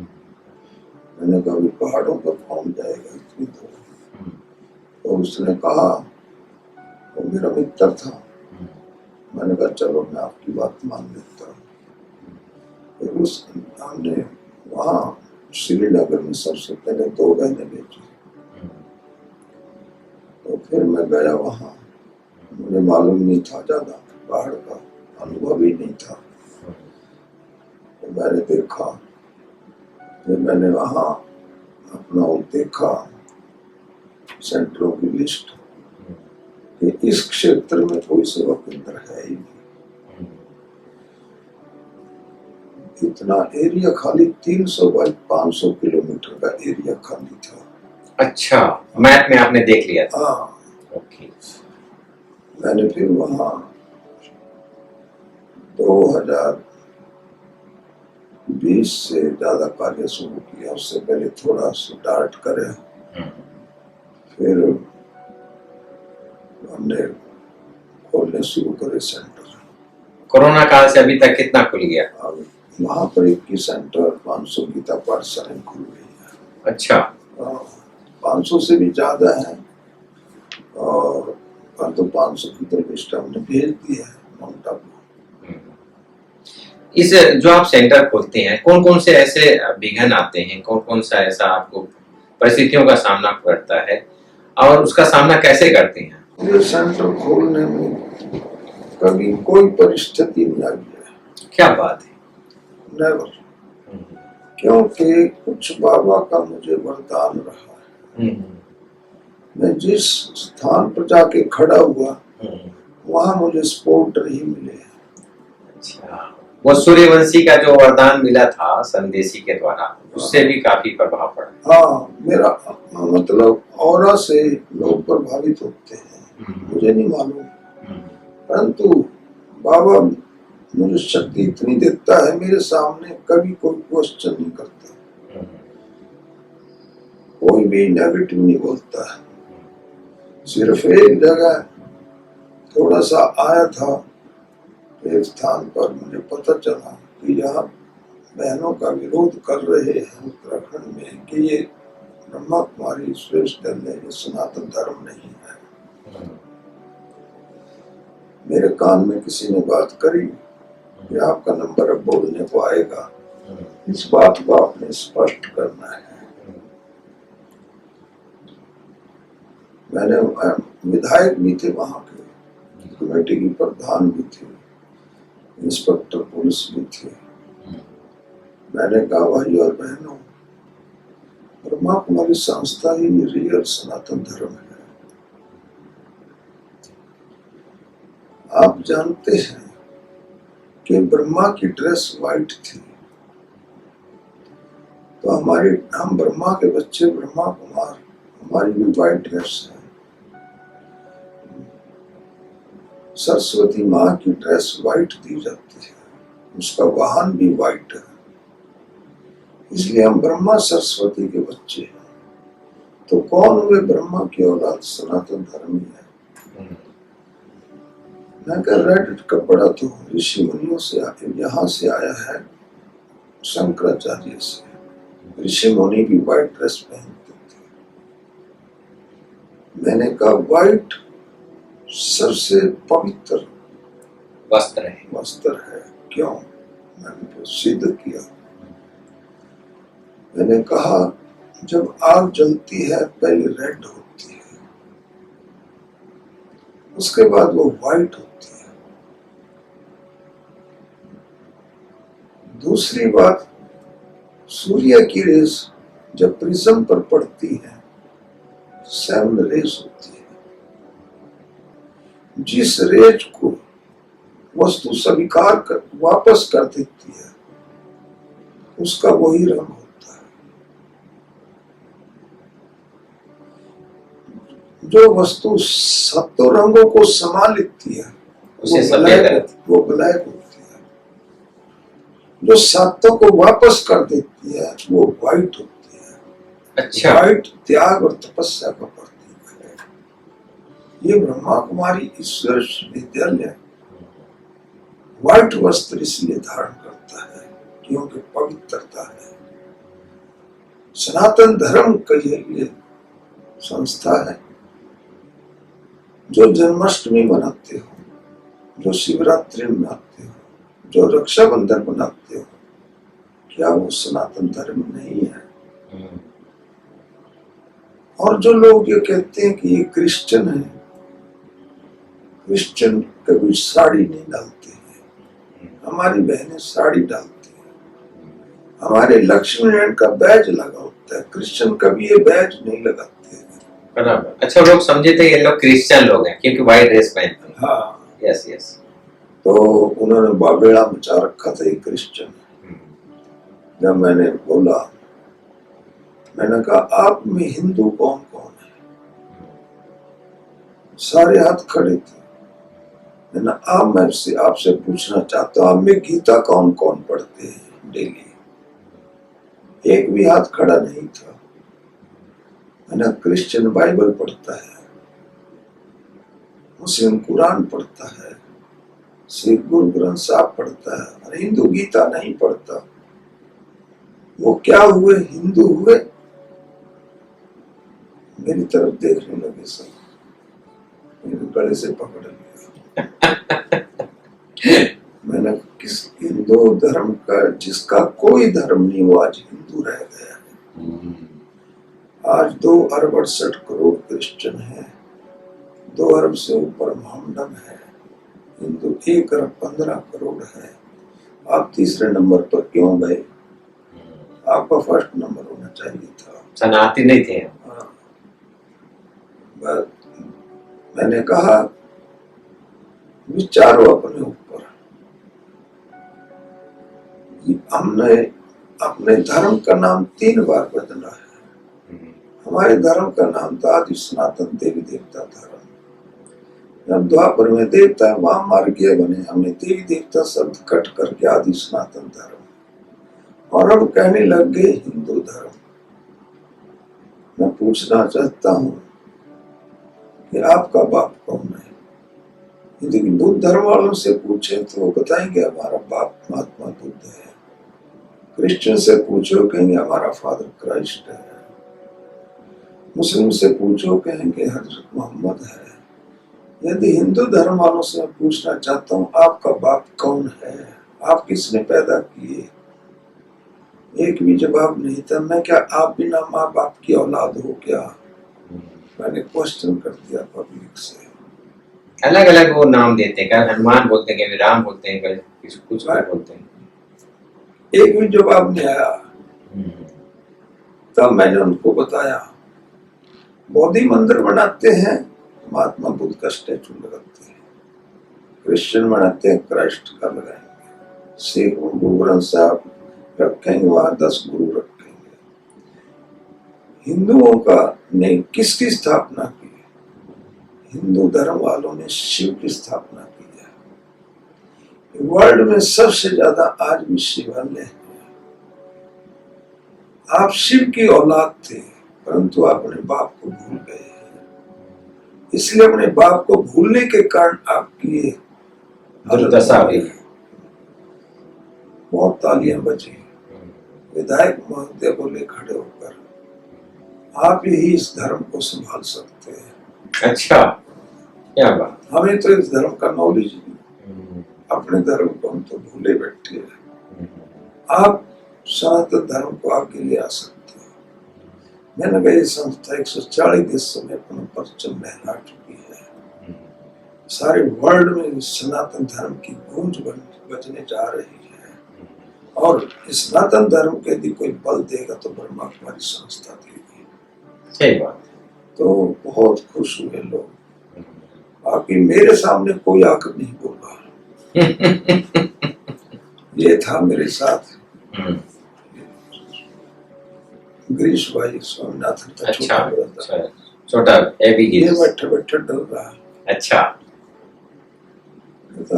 मैंने कहा पहाड़ों पर कौन जाएगा इतनी दूर। तो उसने कहा, वो मेरा मित्र था, मैंने कहा चलो मैं आपकी बात मान लेता हूँ। फिर उस हमने वहाँ श्रीनगर में सबसे पहले 2 बहनें बेची। तो फिर मैं गया वहाँ, मुझे मालूम नहीं था, ज्यादा पहाड़ का अनुभव ही नहीं था। तो मैंने देखा, फिर मैंने वहाँ अपना वो देखा सेंटरों की लिस्ट कि इस क्षेत्र में कोई सेवा केंद्र है ही नहीं। इतना एरिया खाली 300 बाई 500 किलोमीटर का एरिया खाली था। अच्छा, मैप में आपने देख लिया था? हाँ, ओके। मैंने फिर वहाँ 2020 से ज्यादा कार्य शुरू किया। उससे पहले थोड़ा स्टार्ट करे, फिर हमने खोलने शुरू करे सेंटर। कोरोना काल से अभी तक कितना खुल गया? अब वहाँ पर 21 सेंटर 500 गीता पाठशालाएं खुल गई है। अच्छा। 500 से भी ज्यादा है, और तो 500 की तो लिस्ट हमने भेज दी है माउंट आबू। इस जो आप सेंटर खोलते हैं, कौन कौन से ऐसे विघ्न आते हैं, कौन कौन सा ऐसा आपको परिस्थितियों का सामना करता है और उसका सामना कैसे करते हैं? ये सेंटर खोलने में कभी कोई परिस्थिति नहीं आई है। क्या बात है? नेवर। क्योंकि कुछ बाबा का मुझे वरदान रहा है। मैं जिस स्थान पर जाके खड़ा हुआ वहां मुझे सपोर्टर ही मिले। अच्छा, वो सूर्यवंशी का जो वरदान मिला था संदेशी के द्वारा, उससे भी काफी प्रभाव पड़ा। हाँ, मेरा मतलब ऑरा से लोग प्रभावित होते हैं, मुझे नहीं मालूम, परंतु बाबा मुझे शक्ति इतनी देता है, मेरे सामने कभी कोई क्वेश्चन नहीं करता, कोई भी नेगेटिव नहीं बोलता है। सिर्फ एक जगह थोड़ा सा आया था, एक स्थान पर मुझे पता चला कि यहाँ बहनों का विरोध कर रहे हैं उत्तराखंड में कि ये ब्रह्मा कुमारी श्रेष्ठ धर्म है, ये सनातन धर्म नहीं है। मेरे कान में किसी ने बात करी कि आपका नंबर अब बोलने को आएगा, इस बात को आपने स्पष्ट करना है। मैंने विधायक भी थे, वहां के कमेटी की प्रधान भी थे, इंस्पेक्टर पुलिस भी थे। मैंने कहा भाई और बहनों, ब्रह्मा कुमारी संस्था ही रियल सनातन धर्म है। आप जानते हैं कि ब्रह्मा की ड्रेस व्हाइट थी, तो हम ब्रह्मा के बच्चे ब्रह्मा कुमार, हमारी भी व्हाइट ड्रेस है। सरस्वती माँ की ड्रेस व्हाइट दी जाती है, उसका वाहन भी व्हाइट है, इसलिए हम ब्रह्मा सरस्वती के बच्चे हैं। तो कौन हुए ब्रह्मा की औलाद? सनातन धर्म ही है। मैं कह, रेड कपड़ा तो ऋषि मुनियों से यहाँ से आया है, शंकराचार्य से। ऋषि मुनि भी व्हाइट ड्रेस पहनते थे। मैंने कहा व्हाइट सबसे पवित्र वस्त्र है। क्यों? मैंने तो सिद्ध किया। मैंने कहा जब आग जलती है पहले रेड होती है, उसके बाद वो व्हाइट होती है। दूसरी बात, सूर्य की रेस जब प्रिज्म पर पड़ती है 7 रेस होती है। जिस रेज को वस्तु स्वीकार कर वापस कर देती है उसका वही रंग होता है। जो वस्तु 7 रंगों को समा लेती है वो ब्लैक होती है। जो 7 को वापस कर देती है वो व्हाइट होती है। अच्छा। व्हाइट त्याग और तपस्या का प्रतीक है। ये ब्रह्मा कुमारी ईश्वर विद्यालय व्हाइट वस्त्र इसलिए धारण करता है क्योंकि पवित्रता है। सनातन धर्म का ये संस्था है। जो जन्माष्टमी मनाते हो, जो शिवरात्रि मनाते हो, जो रक्षाबंधन मनाते हो, क्या वो सनातन धर्म नहीं है? और जो लोग ये कहते हैं कि ये क्रिश्चियन है, क्रिश्चियन कभी साड़ी नहीं डालते हैं, हमारी बहनें साड़ी डालती हैं। हमारे लक्ष्मी नारायण का बैज लगा होता है, क्रिश्चियन कभी ये बैज नहीं लगाते हैं। बराबर। अच्छा, लोग समझे थे ये लोग क्रिश्चियन लोग हैं क्योंकि व्हाइट ड्रेस पहनते हैं। हाँ, यस यस। तो उन्होंने बाबेड़ा मचा रखा था ये क्रिश्चियन। जब मैंने बोला, मैंने कहा आप में हिंदू कौन कौन है? सारे हाथ खड़े थे। मैंने आप मैं आपसे पूछना चाहता हूँ, आप में गीता कौन कौन पढ़ते हैं डेली? एक भी हाथ खड़ा नहीं था। मैंने क्रिश्चियन बाइबल पढ़ता है, मुस्लिम कुरान पढ़ता है, सिख गुरु ग्रंथ साहब पढ़ता है, और हिंदू गीता नहीं पढ़ता। वो क्या हुए? हिंदू हुए? मेरी तरफ देखने लगे सब, मेरे गले से पकड़ लिया। मैंने किस हिंदू धर्म का, जिसका कोई धर्म नहीं, वो आज हिंदू रह गया है। आज 2 अरब 68 करोड़ क्रिश्चियन है, 2 अरब से ऊपर मोहम्मदन है, हिंदू 1 अरब 15 करोड़ है। आप तीसरे नंबर पर क्यों गए? आपका फर्स्ट नंबर होना चाहिए था। सनातनी नहीं थे। हाँ। मैंने कहा, विचारो अपने ऊपर। हमने अपने धर्म का नाम 3 बार बदला है। हमारे धर्म का नाम था आदि सनातन देवी देवता धर्म। जब द्वापर में देवता वहां मार गए बने, हमने देवी देवता शब्द कट करके आदि सनातन धर्म, और अब कहने लग गए हिंदू धर्म। मैं पूछना चाहता हूं कि आपका बाप कौन है? यदि बुद्ध धर्म वालों से पूछे तो वो बताएंगे हमारा बाप महात्मा बुद्ध है। क्रिश्चियन से पूछो, कहेंगे हमारा फादर क्राइस्ट है। मुस्लिम से पूछो, कहेंगे हजरत मोहम्मद है। यदि हिंदू धर्म वालों से मैं पूछना चाहता हूँ, आपका बाप कौन है? आप किसने पैदा किए? एक भी जवाब नहीं था। मैं क्या आप बिना माँ बाप की औलाद हो क्या? मैंने क्वेश्चन कर दिया पब्लिक से। अलग अलग वो नाम देते हैं, क्या हनुमान बोलते हैं, कभी राम बोलते हैं, कभी कुछ बोलते हैं। एक भी जवाब नहीं आया। तब मैंने उनको बताया, बौद्ध मंदिर बनाते हैं, महात्मा बुद्ध का स्टैचू लगाते हैं। क्रिश्चियन बनाते हैं, क्राइस्ट का लगाएंगे। सिख गुरु ग्रंथ साहब रखेंगे, वहां 10 गुरु रखेंगे। हिंदुओं का ने किसकी स्थापना की? हिंदू धर्म वालों ने शिव की स्थापना की है। वर्ल्ड में सबसे ज्यादा आज भी शिवालय है। आप शिव की औलाद थे, परंतु आप अपने बाप को भूल गए हैं। इसलिए अपने बाप को भूलने के कारण आपकी ये दुर्दशा हुई। बहुत तालियां बजी। विधायक महोदय बोले खड़े होकर, आप ही इस धर्म को संभाल सकते हैं। अच्छा, क्या बात। हमें तो इस धर्म का नॉलेज नहीं, अपने धर्म को हम तो भूले बैठे हैं। आप सनातन धर्म को आगे ले आ सकते हैं। मैंने कहा ये संस्था 140 देशों में अपना परचम लहरा चुकी है। सारे वर्ल्ड में सनातन धर्म की गूंज बजने जा रही है। और इस सनातन धर्म के यदि कोई बल देगा तो ब्रह्मा कुमारी संस्था देगी। सही बात। तो बहुत खुश हुए लोग। बाकी मेरे सामने कोई आकर नहीं बोला। ये था मेरे साथ गिरीश भाई स्वामीनाथन का अच्छा, छोटा ये बैठे बैठे डर रहा। अच्छा,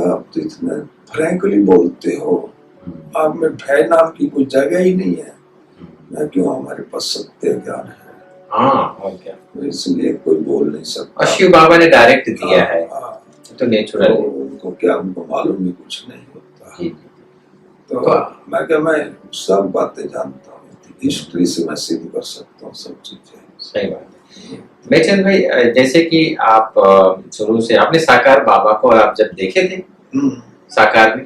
आप तो इतने फ्रैंकली बोलते हो, आप में भय नाम की कोई जगह ही नहीं है। मैं क्यों, हमारे पास सत्य ज्ञान है। हाँ, और क्या, इसलिए कोई बोल नहीं सकता। और शिव बाबा ने डायरेक्ट दिया है, तो नेचुरल है। उनको क्या, उनको मालूम ही कुछ नहीं होता। तो मैं क्या, मैं सब बातें जानता हूँ, हिस्ट्री से मैं सिद्ध कर सकता हूँ सब चीजें। सही बात है। बेचन भाई, जैसे कि आप शुरू से आपने साकार बाबा को आप जब देखे थे साकार में,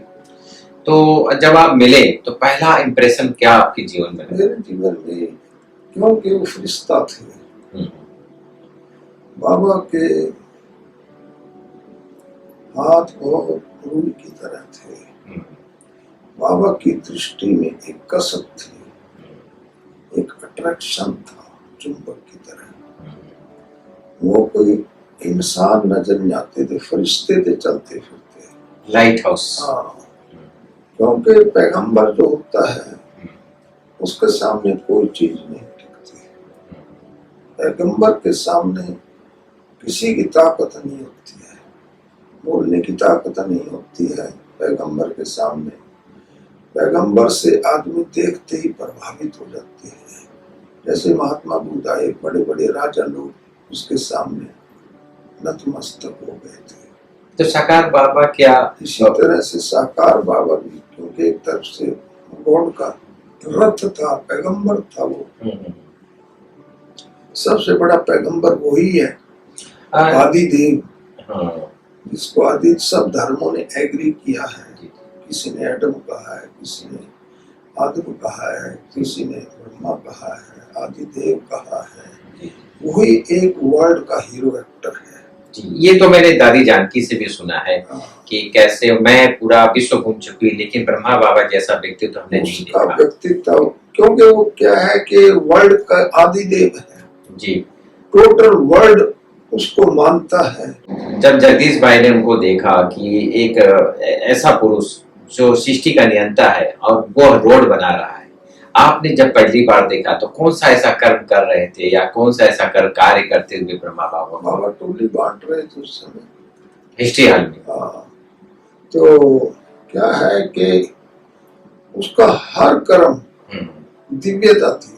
तो जब आप मिले तो पहला इंप्रेशन क्या आपके जीवन में? मेरे जीवन में, क्योंकि वो फरिश्ता थे। बाबा के हाथ बहुत रूई की तरह थे। बाबा की दृष्टि में एक कसक थी, एक अट्रैक्शन था, चुंबक की तरह। वो कोई इंसान नजर नहीं आते थे, फरिश्ते थे चलते फिरते। Light house. हाँ, क्योंकि पैगंबर जो होता है उसके सामने कोई चीज नहीं टिकती। पैगंबर के सामने किसी की ताकत नहीं होती है, बोलने की ताकत नहीं होती है पैगंबर के सामने। पैगंबर से आदमी देखते ही प्रभावित हो जाते हैं। जैसे महात्मा बुद्ध आए, बड़े बड़े राजा लोग उसके सामने नतमस्तक हो गए थे। तो साकार बाबा क्या इसी तरह से साकार बाबा भी, क्योंकि एक तरफ से गॉड का रथ था, पैगंबर था वो। सबसे बड़ा पैगंबर वही है, आदि देव, जिसको आदि सब धर्मों ने एग्री किया है। किसी ने एडम कहा है, किसी ने आदम कहा है, किसी ने ब्रह्मा कहा है, आदि देव कहा है। वही एक वर्ल्ड का हीरो एक्टर है। ये तो मैंने दादी जानकी से भी सुना है कि कैसे मैं पूरा विश्व घूम चुकी, लेकिन ब्रह्मा बाबा जैसा व्यक्तित्व हमने नहीं देखा। व्यक्तित्व, क्योंकि वो क्या है कि वर्ल्ड का आदि देव है जी, टोटल वर्ल्ड उसको मानता है। जब जगदीश भाई ने उनको देखा कि एक ऐसा पुरुष जो सृष्टि का नियंता है और वो रोड बना रहा है, आपने जब पहली बार देखा तो कौन सा ऐसा कर्म कर रहे थे या कौन सा ऐसा कार्य करते हुए ब्रह्मा बाबा? बाबा टोली बांट रहे थे उस समय हिस्ट्री हॉल में। तो क्या है कि उसका हर कर्म दिव्यता थी।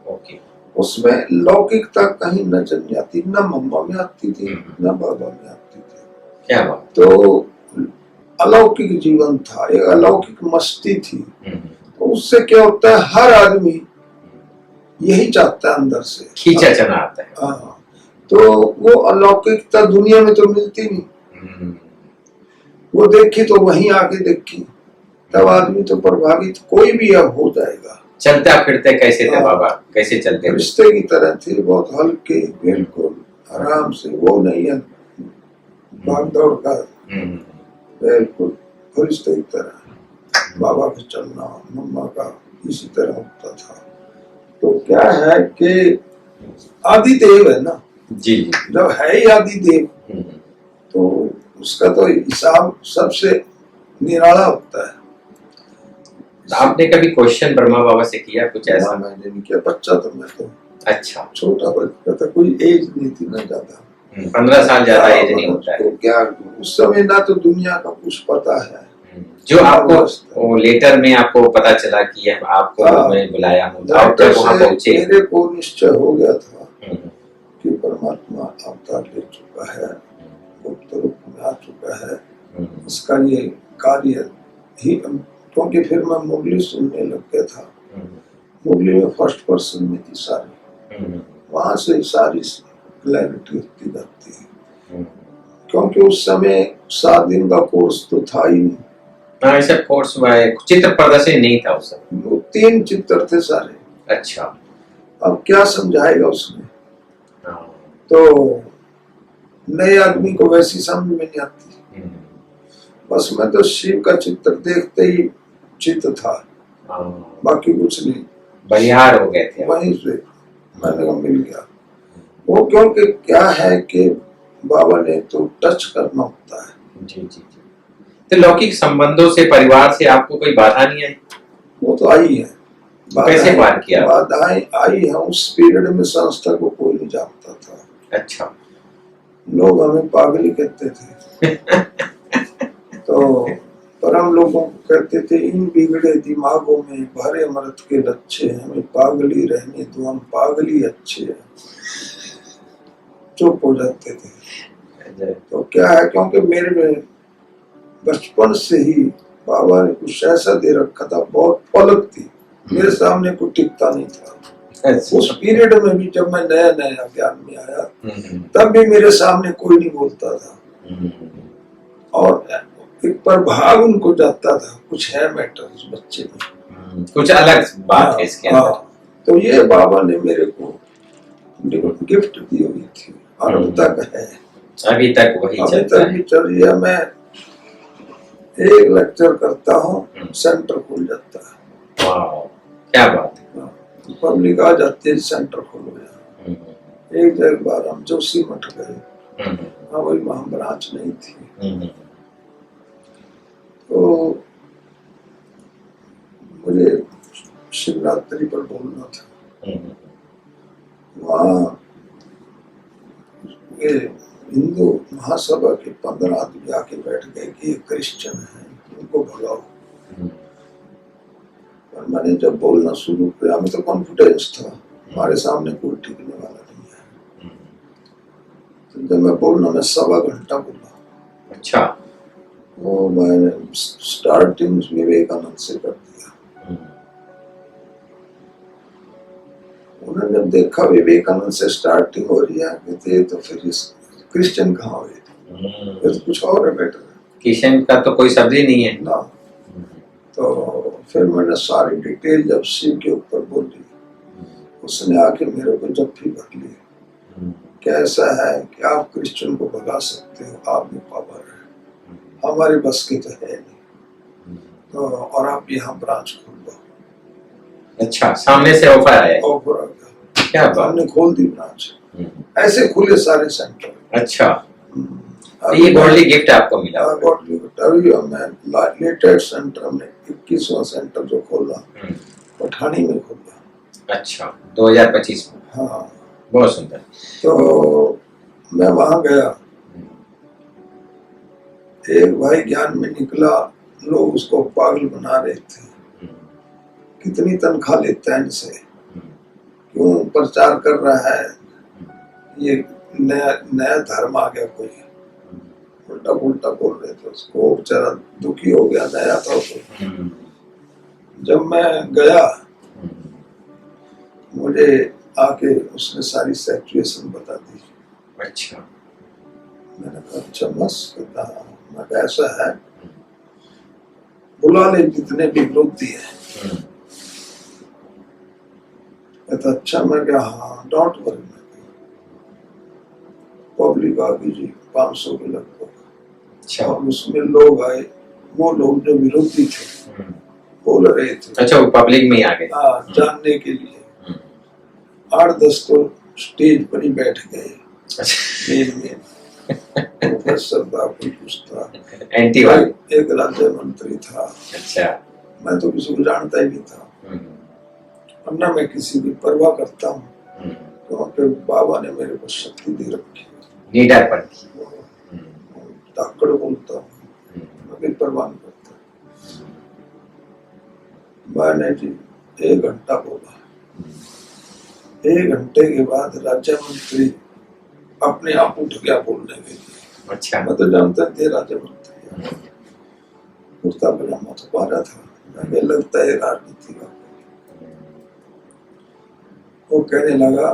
ओके। उसमें लौकिकता कहीं नजर नहीं आती, न मम्मा में आती थी न बाबा में आती थी। क्या बात? तो अलौकिक जीवन था, एक अलौकिक मस्ती थी। तो उससे क्या होता है, हर आदमी यही चाहता है अंदर से, खींचा चना आता है। हाँ, तो वो अलौकिकता दुनिया में तो मिलती नहीं। वो देखी तो वहीं आके देखी, तब आदमी तो प्रभावित कोई भी अब हो जाएगा। चलता फिरते कैसे थे बाबा, कैसे चलते? रिश्ते की तरह थे, बहुत हल्के, बिल्कुल आराम से। वो नहीं है भाग दौड़ का, बिल्कुल फरिश्ते की तरह। बाबा का चलना, मम्मा का इसी तरह होता था। तो क्या है कि आदि देव है ना जी, जब है ही आदि देव, तो उसका तो हिसाब सबसे निराला होता है। आपने कभी क्वेश्चन ब्रह्मा बाबा से किया कुछ ऐसा? मैंने नहीं किया, बच्चा तो मैं तो अच्छा, छोटा बच्चा था, कोई एज नहीं थी ना ज्यादा। 15 साल ज्यादा एज नहीं होता है। तो क्या उस समय ना तो दुनिया का कुछ पता है। जो आपको लेटर में आपको पता चला कि आपको मैं बुलाया हूँ, आप जब वहाँ पहुंचे, मेरे को निश्चय हो गया था कि परमात्मा अवतार ले चुका है, गुप्त रूप में आ चुका है, इसका ये कार्य ही। क्योंकि फिर मैं मुरली सुनने लग गया था, मुरली में फर्स्ट पर्सन में थी सारी, वहां से सारी क्लैरिटी होती जाती है। क्योंकि उस समय 7 दिन का कोर्स तो था ही नहीं। ऐसा कोर्स में चित्र प्रदर्शन नहीं था उस समय? वो 3 चित्र थे सारे। अच्छा, अब क्या समझाएगा उसमें? तो नए आदमी को वैसी समझ में नहीं आती। बस मैं तो शिव का चित्र देखते ही चित्त था, बाकी कुछ नहीं, बलिहार हो गए थे वहीं से मैंने को मिल गया वो। क्योंकि क्या है कि बाबा ने तो टच करना होता है। जी जी जी। तो लौकिक संबंधों से, परिवार से आपको कोई बाधा नहीं आई? वो तो आई है। कैसे पार किया? बाधाएं आई है। उस पीरियड में संस्था को कोई नहीं जानता था। अच्छा, लोग हमें पागली कहते थे। तो पर हम लोगों को कहते थे, इन बिगड़े दिमागों में भरे अमृत के लच्छे, हमें पागली रहने दो, हम पागली अच्छे हैं। चुप हो जाते थे। तो क्या है, क्योंकि मेरे में बचपन से ही बाबा ने कुछ ऐसा दे रखा था, बहुत पलक थी, मेरे सामने कुछ टिकता नहीं था। उस पीरियड में भी जब मैं नया नया ज्ञान में आया, तब भी मेरे सामने कोई नहीं बोलता था, और एक प्रभाव उनको जाता था, कुछ है मैटर इस बच्चे में, कुछ अलग बात है इसके अंदर। तो ये बाबा ने मेरे को गिफ्ट दी हुई थी, और अब तक है। अभी तक वही अभी चलता तक है। भी चल रही है। मैं एक लेक्चर करता हूँ, सेंटर खुल जाता है। वाह, क्या बात है। पब्लिक आ जाती है, सेंटर खोलो यार। एक बार हम जोशी मठ गए, हाँ वही वहां ब्रांच नहीं थी, तो मुझे शिवरात्रि पर बोलना था। वहाँ ये हिंदू महासभा के 15 आदमी आके बैठ गए कि ये क्रिश्चियन है, उनको भगाओ। और मैंने जब बोलना शुरू किया, हमें तो कॉन्फिडेंस था, हमारे सामने कोई टिकने वाला नहीं है। तो जब मैं बोलना, मैं 1.25 घंटा बोला। अच्छा। वो मैंने स्टार्टिंग विवेकानंद से कर दिया। उन्होंने जब देखा विवेकानंद से स्टार्टिंग हो रही है, कहते तो फिर क्रिश्चियन कहाँ हुए, फिर तो कुछ और है बेटर। क्रिश्चियन का तो कोई शब्द ही नहीं है ना। तो फिर मैंने सारी डिटेल जब शिव के ऊपर बोली, उसने आके मेरे को जप्फी भर ली। कैसा है कि आप क्रिश्चियन को भगा सकते हो, आप में पावर है, हमारे बस की तो है नहीं, तो और आप यहाँ ब्रांच खोल दो। अच्छा, सामने से ऑफर आया। ऑफर आ गया, क्या बात। हमने खोल दी ब्रांच। ऐसे खुले सारे सेंटर। अच्छा, तो ये गॉडली गिफ्ट आपको मिला। Godly gift. अभी मैं लेटेस्ट सेंटर में 21वां सेंटर जो खोला, पठानी में खोला। अच्छा, 2025 में। हाँ, बहुत सुंदर। तो मैं वहां गया, एक भाई ज्ञान में निकला, लोग उसको पागल बना रहे थे, कितनी तनख्वाह लेता है इनसे, क्यों प्रचार कर रहा है, ये नया नया धर्म आ गया, कोई उल्टा उल्टा बोल रहे थे उसको। बेचारा दुखी हो गया, नया था उसको। जब मैं गया, मुझे आके उसने सारी सिचुएशन बता दी। अच्छा। मैंने कहा अच्छा मस्त कहता, मैं ऐसा है, बुला ले जितने भी विरोधी है। कहता अच्छा। मैं क्या, हाँ डोंट वरी। पब्लिक आ गई जी 500 के लगभग। अच्छा। और उसमें लोग आए, वो लोग जो विरोधी थे बोल रहे थे। अच्छा, वो पब्लिक में ही आ गए। हाँ, जानने के लिए 8-10 तो स्टेज पर ही बैठ गए। मेन प्रोफेसर था, कोई कुछ था, एंटी वाले। एक राज्य मंत्री था। अच्छा। मैं तो किसी को जानता ही नहीं था, वरना मैं किसी की परवाह करता हूँ, क्योंकि बाबा ने मेरे को शक्ति दे रखी है, लीडर पर ताकड़ बोलता हूँ, मैं कोई परवाह नहीं करता। मैंने जी 1 घंटा बोला। 1 घंटे के बाद राज्य मंत्री अपने आप उठ गया बोलने के लिए। अच्छा। मैं तो जानता थे राज्य मंत्री, कुर्ता पजामा तो पारा था, मैं लगता है राजनीति का। वो कहने लगा,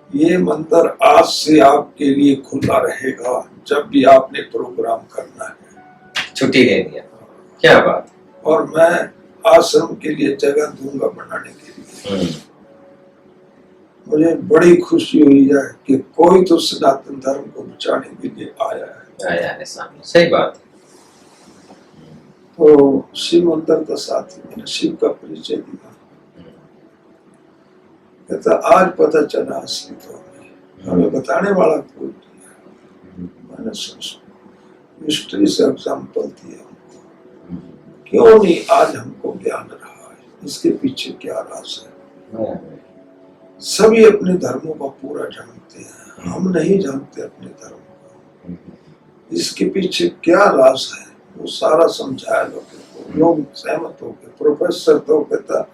ये मंदिर आज से आपके लिए खुला रहेगा, जब भी आपने प्रोग्राम करना है। छुट्टी दे दिया। क्या बात। और मैं आश्रम के लिए जगह दूंगा बनाने के लिए। मुझे बड़ी खुशी हुई है कि कोई तो सनातन धर्म को बचाने के लिए आया है सामने। सही बात है। तो शिव मंदिर का साथी, मैंने शिव का परिचय दिया। कहता आज पता चला असली तो हमें बताने वाला कोई नहीं। मैंने मिस्ट्री से एग्जाम्पल दिया, क्यों नहीं आज हमको ज्ञान रहा है, इसके पीछे क्या राज है। सभी अपने धर्मों का पूरा जानते हैं, हम नहीं जानते अपने धर्म को, इसके पीछे क्या राज है वो सारा समझाया लोगों को। लोग सहमत हो गए। प्रोफेसर तो कहता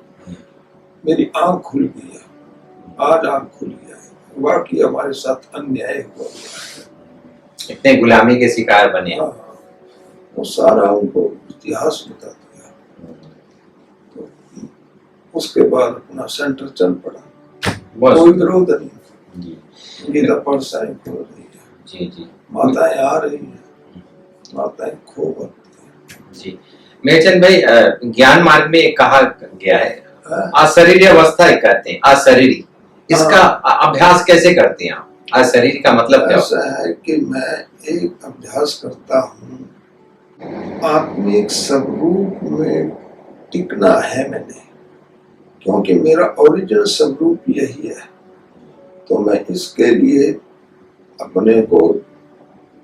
मेरी आंख खुल गई है, आज आंख खुल गया है, वाकई हमारे साथ अन्याय हुआ है, इतने गुलामी के शिकार बने। वो सारा उनको इतिहास बता दिया। तो उसके बाद अपना सेंटर चल पड़ा, कोई विरोध नहीं। गीता पढ़साएं खो रही है जी जी, माताएं आ रही हैं, माताएं खो बनती हैं जी। मेरचंद भाई, ज्ञान मार्ग में कहा गया है अशरीरी अवस्था कहते हैं, अशरीरी, इसका अभ्यास कैसे करते हैं आप? अशरीरी का मतलब क्या होता ऐसा है कि मैं एक अभ्यास करता हूँ, आत्मिक स्वरूप में टिकना है मैंने, क्योंकि मेरा ओरिजिनल स्वरूप यही है। तो मैं इसके लिए अपने को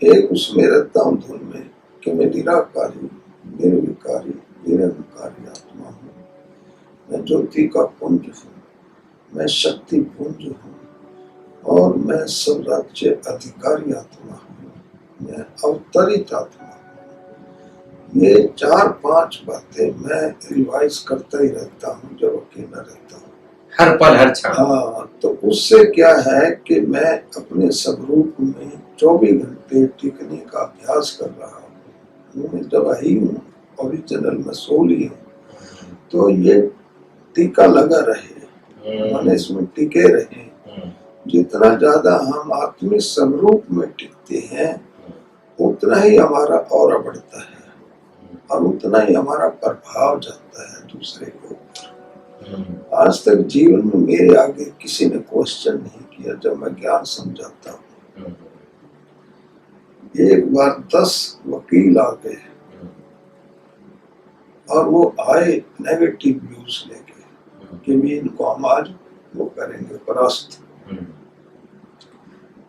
एक उसमें रहता हूँ धुन में कि मैं निराकारी, निर्विकारी, निरंकारी आत्मा हूँ। मैं ज्योति का पुंज हूँ, मैं शक्ति पुंज हूँ, और मैं सब राज्य अधिकारी आत्मा हूँ, मैं अवतरित आत्मा हूँ। ये 4-5 बातें मैं रिवाइज करता ही रहता हूँ जब अकेला रहता हूँ, हर पल हर क्षण? हाँ, तो उससे क्या है कि मैं अपने स्वरूप में 24 घंटे टिकने का अभ्यास कर रहा हूँ। मैं जब ही हूँ, ओरिजिनल में सोली हूँ, तो ये टीका लगा रहे, माने इसमें टिके रहे। जितना ज्यादा हम आत्मिक स्वरूप में टिकते हैं, उतना ही हमारा ऑरा बढ़ता है और उतना ही हमारा प्रभाव जाता है दूसरे के ऊपर। आज तक जीवन में मेरे आगे किसी ने क्वेश्चन नहीं किया जब मैं ज्ञान समझाता हूँ। एक बार 10 वकील आ गए और वो आए नेगेटिव व्यूज लेके कि भी इनको हम आज वो करेंगे परास्त।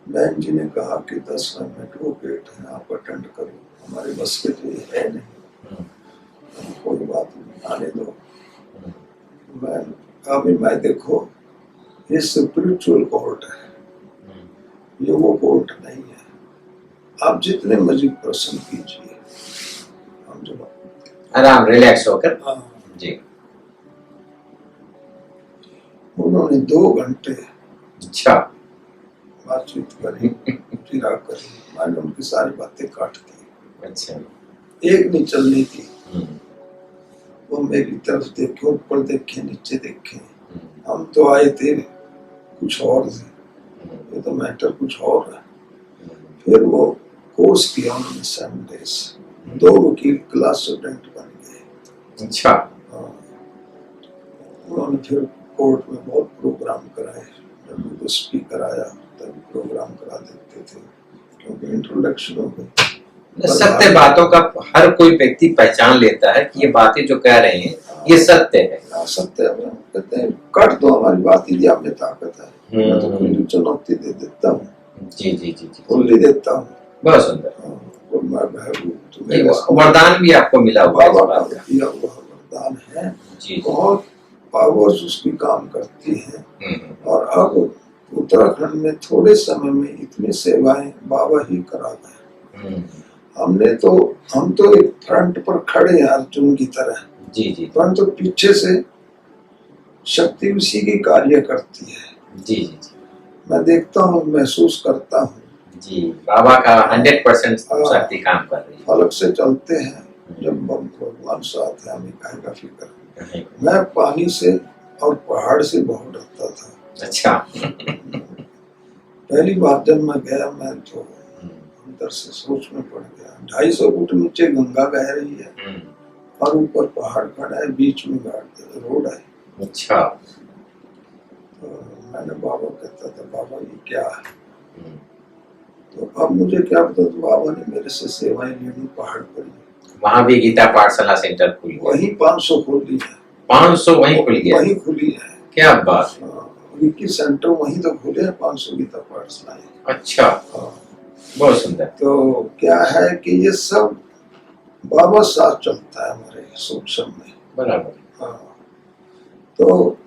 बहन जी ने कहा कि 10 मिनट वो पेट है, आप अटेंड करो, हमारे बस के तो ये है नहीं, कोई बात नहीं, आने दो। मैं देखो, ये स्पिरिचुअल कोर्ट है, ये वो कोर्ट नहीं है। आप जितने मर्जी प्रश्न कीजिए, हम जवाब आराम रिलैक्स होकर। हाँ। जी। उन्होंने 2 घंटे अच्छा। बातचीत करी, फिरा करी, मैंने उनकी सारी बातें काट दी। अच्छा। एक नहीं चलनी थी। वो मेरी तरफ देखे, ऊपर देखे, नीचे देखे। हम तो आए थे कुछ और से, ये तो मैटर कुछ और है। फिर वो कोर्स किया उन्होंने 7 डेज, 2 वकील क्लास स्टूडेंट बन गए। अच्छा। उन्होंने फिर कोर्ट में बहुत प्रोग्राम कराए, जब वो स्पीकर आया तब प्रोग्राम करा देते थे, क्योंकि इंट्रोडक्शन हो गई। सत्य बातों का हर कोई व्यक्ति पहचान लेता है कि ये बातें जो कह रहे हैं ये सत्य है। सत्य है। कहते हैं कट दो हमारी बात, ही आप में ताकत है। मैं तो खुली चुनौती दे देता हूँ। जी जी जी जी, खुली देता हूँ। बहुत सुंदर। वरदान भी आपको मिला हुआ दिया हुआ वरदान है जी। बहुत पावर्स उसकी काम करती है। और अब उत्तराखंड में थोड़े समय में इतनी सेवाएं बाबा ही करा गए। हम तो एक फ्रंट पर खड़े हैं अर्जुन की तरह जी जी, परंतु पीछे से शक्ति उसी की कार्य करती है। जी जी जी, मैं देखता हूँ, महसूस करता हूँ जी। बाबा का 100% शक्ति काम कर रही है। फलक से चलते हैं, जब भगवान साथ है हमें काहे का फिक्र। मैं पानी से और पहाड़ से बहुत डरता था। अच्छा। पहली बार जब मैं गया, मैं तो अंदर से सोच में पड़ गया। 250 फुट नीचे गंगा बह रही है और ऊपर पहाड़ खड़ा है, बीच में रोड है। अच्छा। तो मैंने बाबा कहता था, बाबा ये क्या है? तो अब मुझे क्या पता, तो बाबा ने मेरे से सेवाएं लेनी पहाड़ पर। वहाँ भी गीता पाठशाला सेंटर खुल गया, वही 500 खोल दी है। 500 वहीं खुल गया, वहीं खुली है। क्या बात। विकी सेंटर वहीं तो खुले हैं, 500 गीता पाठशालाएं। अच्छा, बहुत सुंदर। तो क्या है कि ये सब बाबा साथ चलता है हमारे सूक्ष्म में। बराबर। हाँ, तो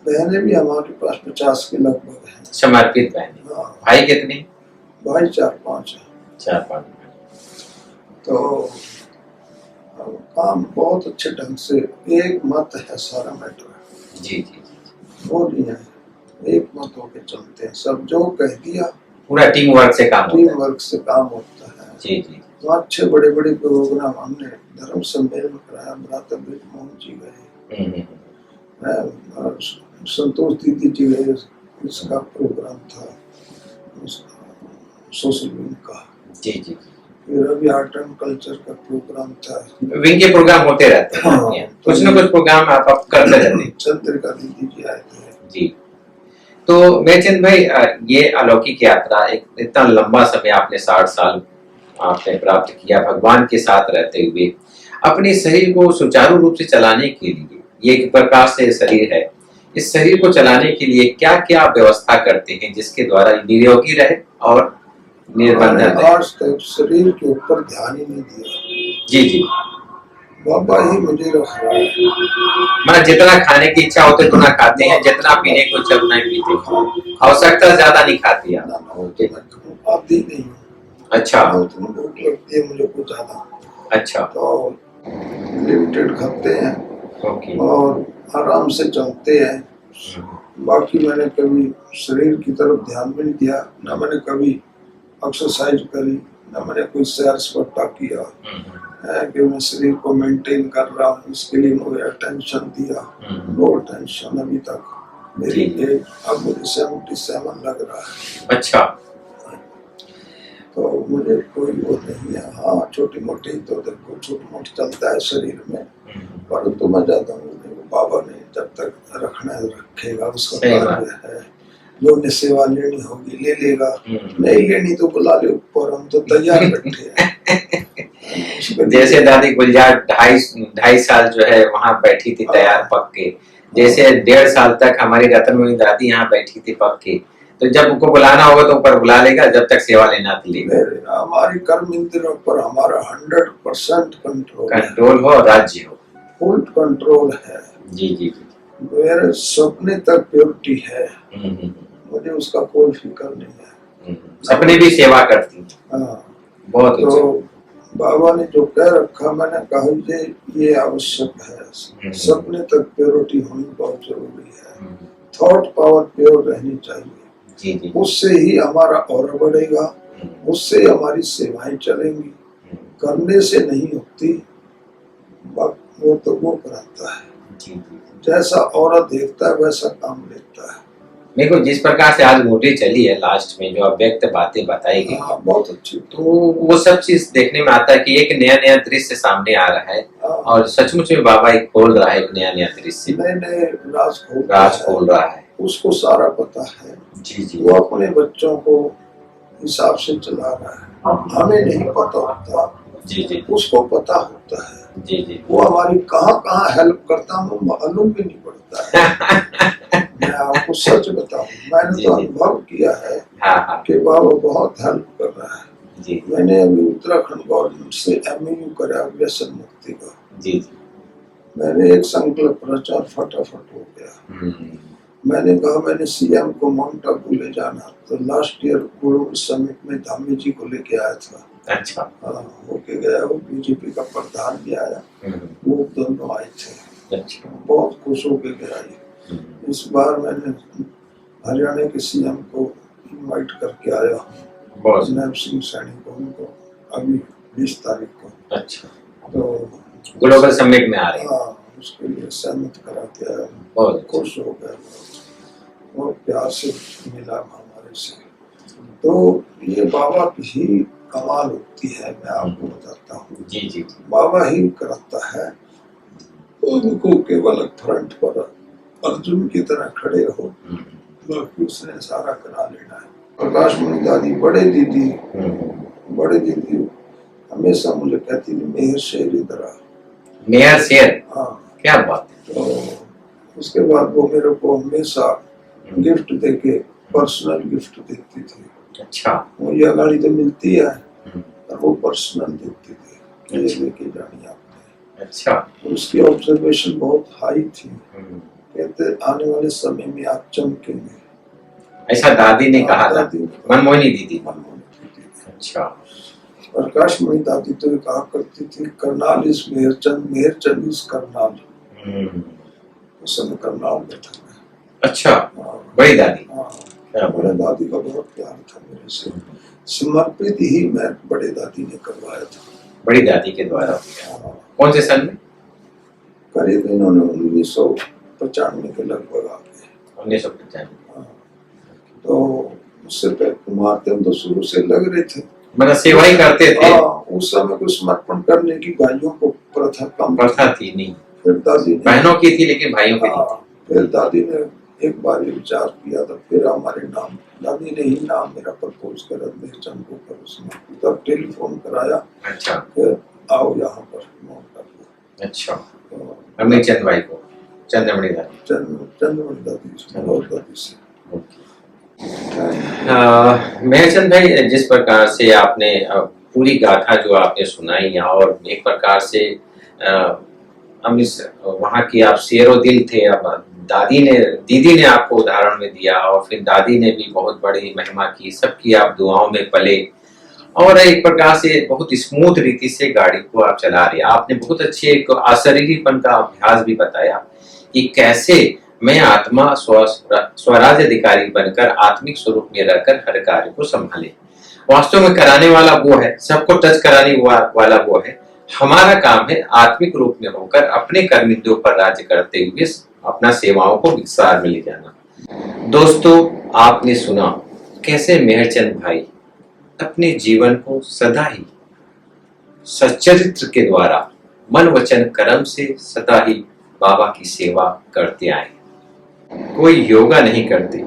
बहनें भी हमारे पास 50 के लगभग हैं समर्पित बहनें। हाँ। भाई कितने? भाई 4-5 है। 4-5। तो काम बहुत अच्छे ढंग से, एक मत है सारा मैटर। जी जी जी, वो नहीं है, एक मत होके चलते हैं, सब जो कह दिया पूरा टीम वर्क से काम होता है। टीम वर्क से काम होता है। जी जी, तो अच्छे बड़े बड़े प्रोग्राम हमने धर्म सम्मेलन कराया, भ्राता मोहन जी गए, संतोष दीदी जी गए, इसका प्रोग्राम था सोशल विंग का। जी जी, फिर अभी आर्ट एंड कल्चर का प्रोग्राम था। विंग के प्रोग्राम होते रहते हैं। हाँ, कुछ न कुछ प्रोग्राम आप करते रहते हैं। चंद्रिका दीदी जी आए थे जी। तो मेहचंद भाई, ये अलौकिक यात्रा, एक इतना लंबा समय आपने 60 साल आपने प्राप्त किया भगवान के साथ रहते हुए, अपने शरीर को सुचारू रूप से चलाने के लिए, ये एक प्रकार से शरीर है, इस शरीर को चलाने के लिए क्या क्या व्यवस्था करते हैं जिसके द्वारा निरोगी रहे और निर्बंधन मैंने रहे? आज तक शरीर के ऊपर ध्यान ही नहीं दिया। जी जी। बाबा ही मुझे रख रहा है। मैं जितना खाने की इच्छा होती है उतना खाते हैं, जितना पीने को इच्छा उतना ही पीते हैं, आवश्यकता ज्यादा नहीं खाती आप? ना वो तो मैं आती नहीं हूँ। अच्छा उतनी भूख लगती है मुझे कुछ ज्यादा, अच्छा। तो लिमिटेड खाते हैं ओके। और आराम से चलते हैं। बाकी मैंने कभी शरीर की तरफ ध्यान भी नहीं दिया, ना मैंने कभी एक्सरसाइज करी, ना मैंने कोई सैर सपाटा किया है कि मैं शरीर को मेंटेन कर रहा हूँ, इसके लिए मुझे अटेंशन दिया। नो टेंशन अभी तक। मेरी एज अब मुझे 77 लग रहा है। अच्छा। तो मुझे कोई वो नहीं है। हाँ, छोटी मोटी तो देखो छोटी मोटी चलता है शरीर में, परंतु मैं ज्यादा हूँ नहीं। बाबा ने जब तक रखना है रखेगा, उसका कार्य है। जो ने सेवा लेनी होगी ले लेगा, नहीं लेनी तो बुला ले ऊपर, हम तो तैयार बैठे हैं। जैसे दादी गुलजार 2.5 साल जो है वहाँ बैठी थी तैयार पक के, जैसे 1.5 साल तक हमारी रतनमणि दादी यहाँ बैठी थी पक के, तो जब उनको बुलाना होगा तो ऊपर बुला लेगा, जब तक सेवा लेना तो लेगा। हमारी कर्म इंद्रियों पर हमारा 100% कंट्रोल हो, राज्य हो, फुल कंट्रोल है। जी जी जी। मेरे सपने तक प्योरिटी है, मुझे उसका कोई फिक्र नहीं है। सपने भी सेवा करती हैं। हाँ, बहुत तो बाबा ने जो कह रखा, मैंने कहा ये आवश्यक है। सपने तक प्योरिटी होनी बहुत जरूरी है। थॉट पावर प्योर रहनी चाहिए। जी जी। उससे ही हमारा और बढ़ेगा, उससे हमारी सेवाएं चलेंगी। करने से नहीं होती, वो तो वो कराता है। जी जी। जैसा औरत देखता है वैसा काम लेता है। मेरे को जिस प्रकार से आज मोटी चली है लास्ट में जो अव्यक्त बातें बताई गई, बहुत अच्छी। तो वो सब चीज देखने में आता है कि एक नया नया दृश्य सामने आ रहा है, और सचमुच में बाबा एक खोल रहा है, एक नया नया दृश्य, नए नए राज खोल रहा है। उसको सारा पता है। जी जी। वो अपने बच्चों को हिसाब से चला रहा है, हमें नहीं पता होता। जी जी। उसको पता होता है। जी जी। वो हमारी कहाँ कहाँ हेल्प करता है मालूम भी नहीं पड़ता है। मैं आपको सच बताऊं, मैंने तो अनुभव किया है कि बाबा बहुत हेल्प कर रहा है। जी। मैंने अभी उत्तराखंड गवर्नमेंट से MAU करा व्यसन मुक्ति का। जी जी। मैंने एक संकल्प प्रचार फटाफट हो गया। मैंने कहा मैंने CM को माउंट आबू ले जाना, तो लास्ट ईयर गुरु समिट में धामी जी को लेके आया था। अच्छा। हाँ, होके गया। वो BJP का प्रधान भी आया, वो दोनों आए थे। अच्छा। बहुत खुश होके गया। इस बार मैंने हरियाणा के CM को इनवाइट करके आया हूँ, नैब सिंह सैनी को, उनको अभी 20 तारीख को। अच्छा। तो ग्लोबल समिट में आ रहे हैं। हाँ, उसके लिए सहमत करा के आया। बहुत खुश हो गया, बहुत प्यार से मिला हमारे से। तो ये बाबा की ही कमाल होती है, मैं आपको बताता हूँ। जी जी। बाबा ही कराता है। उनको केवल फ्रंट पर अर्जुन की तरह खड़े रहो, बाकी उसने सारा करा लेना है। प्रकाश मणि दादी, बड़े दीदी हमेशा मुझे कहती थी मेहर शेर इधर आ। मेहर शेर? हाँ। क्या बात है। तो उसके बाद वो मेरे को हमेशा गिफ्ट देके, पर्सनल गिफ्ट देती थी। अच्छा। वो ये गाड़ी तो मिलती है, पर वो पर्सनल देती थी, ये लेके जानी आपने। अच्छा। उसकी ऑब्जर्वेशन बहुत हाई थी। कहते आने वाले समय में आप चमकेंगे। ऐसा दादी ने कहा था? मनमोहिनी दीदी। अच्छा। प्रकाश मणि दादी तो ये कहा करती थी, करनाल इस मेहरचंद इस करनाल। उस समय करनाल में था। अच्छा। बड़ी दादी। बड़े दादी का बहुत प्यार था मेरे से। समर्पित ही मैं बड़े दादी ने करवाया था। बड़ी दादी के द्वारा। कौन से सन में? करीब इन्होंने 1995 के लगभग आ गए। 1995। तो उससे पहले कुमार थे, तो शुरू से लग रहे थे, मतलब सेवा ही करते थे। उस समय कुछ समर्पण करने की भाइयों को प्रथा थी नहीं। फिर दादी, बहनों की थी लेकिन भाइयों की नहीं। फिर दादी ने एक बार ये विचार किया तो फिर हमारे नाम दादी ने ही नाम मेरा प्रपोज करा मेहरचंद को कर उसने तब टेलीफोन कराया अच्छा कि आओ यहाँ पर मौका किया। अच्छा, तो अमीर चंद भाई को, चंद्रमणि दादी। चंद्रमणि दादी और दादी से मेहरचंद भाई, जिस प्रकार से आपने पूरी गाथा जो आपने सुनाई और एक प्रकार से वहाँ की आप शेरो दिल थे, अब दीदी ने आपको उदाहरण में दिया और फिर दादी ने भी बहुत बड़ी महिमा की, सबकी आप दुआओं में पले और एक प्रकार से बहुत स्मूथ रीति से गाड़ी को आप चला रहे। आपने बहुत अच्छे एक अशरीरीपन का अभ्यास भी बताया कि कैसे मैं आत्मा स्वराज अधिकारी बनकर आत्मिक स्वरूप में रहकर हर कार्य को संभाले। वास्तव में कराने वाला वो है, सबको टच कराने वाला वो है। हमारा काम है आत्मिक रूप में होकर अपने कर्मिंदों पर राज्य करते हुए अपना सेवाओं को विस्तार में ले जाना। दोस्तों, आपने सुना कैसे मेहरचंद भाई अपने जीवन को सदा ही सच्चरित्र के द्वारा मन वचन कर्म से सदा ही बाबा की सेवा करते आए। कोई योगा नहीं करते,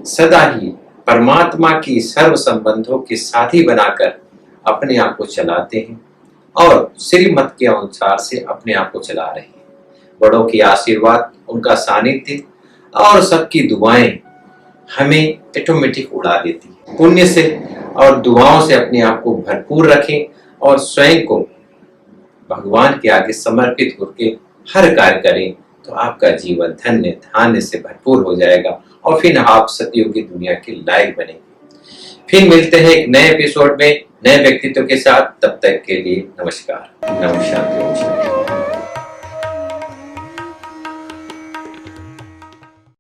सदा ही परमात्मा की सर्व संबंधों के साथी बनाकर अपने आप को चलाते हैं और श्रीमत के अनुसार से अपने आप को चला रहे हैं। बड़ों की आशीर्वाद, उनका सानिध्य और सबकी दुआएं हमें ऑटोमेटिक उड़ा देती है। पुण्य से और दुआओं से अपने आप को भरपूर रखें और स्वयं को भगवान के आगे समर्पित करके हर कार्य करें तो आपका जीवन धन्य धान्य से भरपूर हो जाएगा और फिर आप सतयुग की दुनिया के लायक बनेंगे। फिर मिलते हैं एक नए एपिसोड में नए व्यक्तित्व के साथ। तब तक के लिए नमस्कार, नमस्कार।